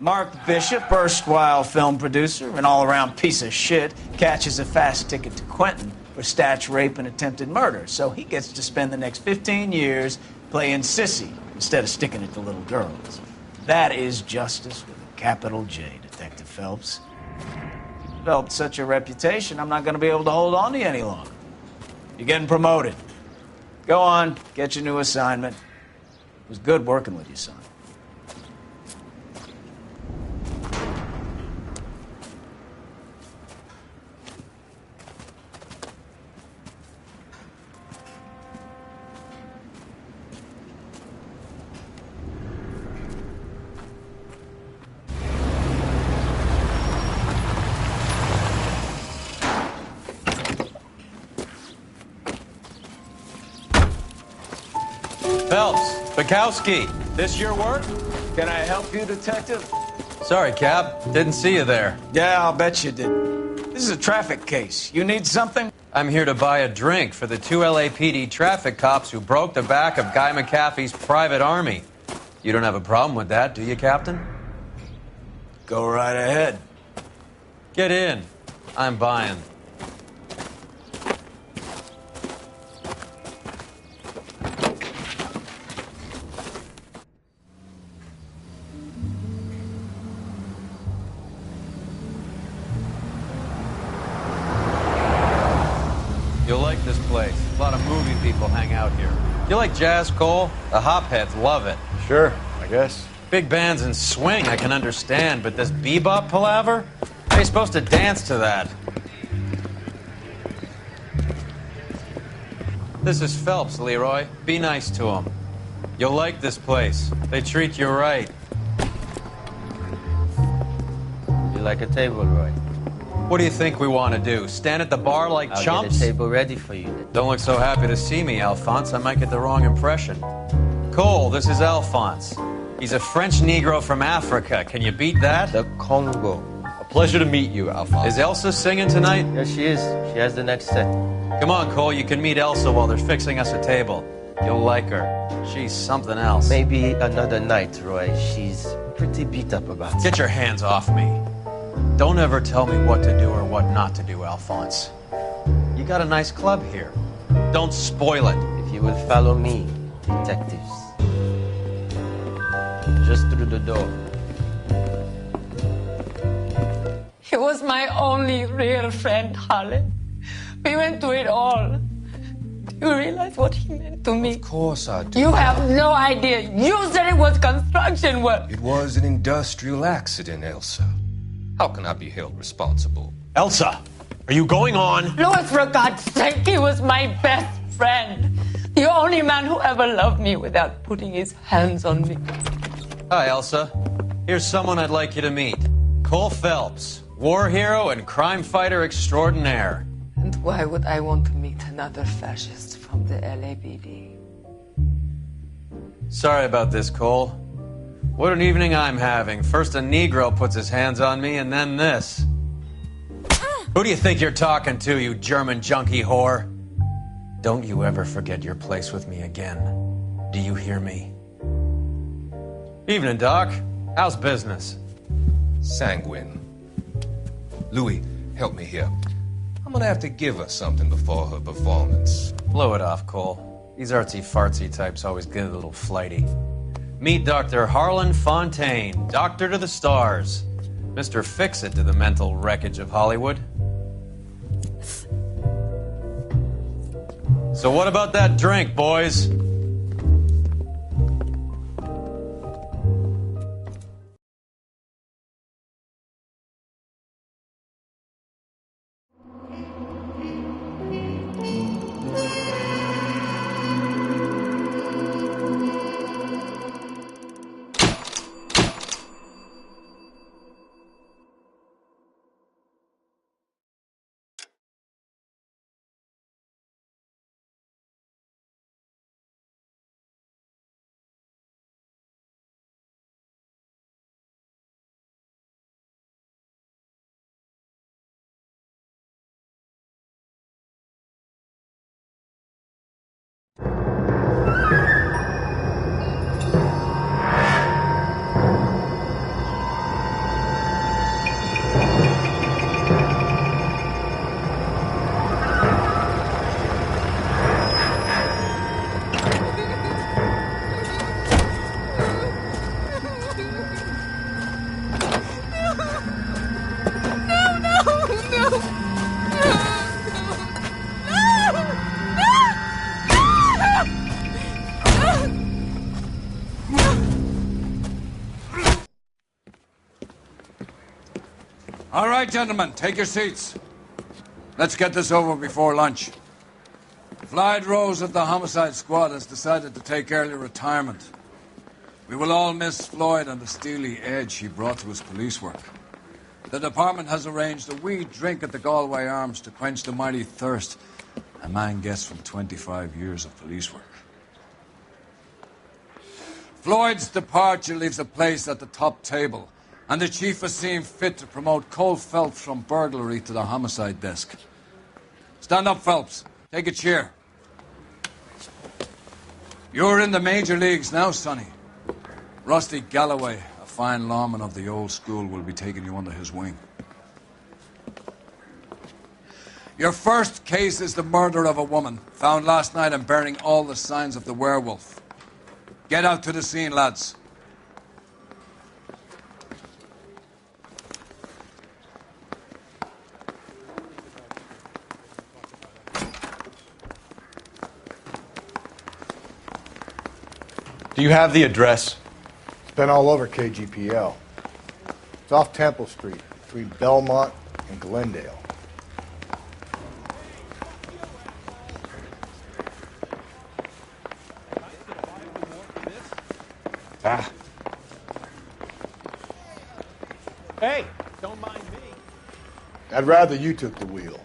Mark Bishop, erstwhile film producer, an all-around piece of shit, catches a fast ticket to Quentin for statch rape and attempted murder, so he gets to spend the next 15 years playing sissy instead of sticking it to little girls. That is justice with a capital J, Detective Phelps. You developed such a reputation, I'm not going to be able to hold on to you any longer. You're getting promoted. Go on, get your new assignment. It was good working with you, son. Phelps, Bukowski, this your work? Can I help you, Detective? Sorry, Cap. Didn't see you there. Yeah, I'll bet you did. This is a traffic case. You need something? I'm here to buy a drink for the 2 LAPD traffic cops who broke the back of Guy McAfee's private army. You don't have a problem with that, do you, Captain? Go right ahead. Get in. I'm buying. You'll like this place. A lot of movie people hang out here. You like jazz, Cole? The hopheads love it. Sure, I guess. Big bands and swing I can understand, but this bebop palaver? How are you supposed to dance to that? This is Phelps, Leroy. Be nice to him. You'll like this place. They treat you right. You like a table, Roy? What do you think we want to do? Stand at the bar like I'll chumps? get a table ready for you. Don't look so happy to see me, Alphonse. I might get the wrong impression. Cole, this is Alphonse. He's a French Negro from Africa. Can you beat that? The Congo. A pleasure to meet you, Alphonse. Is Elsa singing tonight? Yes, she is. She has the next set. Come on, Cole. You can meet Elsa while they're fixing us a table. You'll like her. She's something else. Maybe another night, Roy. She's pretty beat up about it. Get your hands off me. Don't ever tell me what to do or what not to do, Alphonse. You got a nice club here. Don't spoil it. If you will follow me, detectives. Just through the door. He was my only real friend, Harley. We went through it all. Do you realize what he meant to me? Of course I do. You have no idea. You said it was construction work. It was an industrial accident, Elsa. How can I be held responsible? Elsa, are you going on? Louis, for God's sake, he was my best friend. The only man who ever loved me without putting his hands on me. Hi, Elsa. Here's someone I'd like you to meet. Cole Phelps, war hero and crime fighter extraordinaire. And why would I want to meet another fascist from the LAPD? Sorry about this, Cole. What an evening I'm having. First a Negro puts his hands on me, and then this. Who do you think you're talking to, you German junkie whore? Don't you ever forget your place with me again. Do you hear me? Evening, Doc. How's business? Sanguine. Louis, help me here. I'm gonna have to give her something before her performance. Blow it off, Cole. These artsy-fartsy types always get a little flighty. Meet Dr. Harlan Fontaine, doctor to the stars. Mr. Fix-It to the mental wreckage of Hollywood. So what about that drink, boys? right, gentlemen, take your seats. Let's get this over before lunch. Floyd Rose of the Homicide Squad has decided to take early retirement. We will all miss Floyd and the steely edge he brought to his police work. The department has arranged a wee drink at the Galway Arms to quench the mighty thirst a man gets from 25 years of police work. Floyd's departure leaves a place at the top table, and the chief has seen fit to promote Cole Phelps from burglary to the homicide desk. Stand up, Phelps. Take a chair. You're in the major leagues now, Sonny. Rusty Galloway, a fine lawman of the old school, will be taking you under his wing. Your first case is the murder of a woman, found last night and bearing all the signs of the werewolf. Get out to the scene, lads. Do you have the address? It's been all over KGPL. It's off Temple Street, between Belmont and Glendale. Ah. Hey, don't mind me. I'd rather you took the wheel.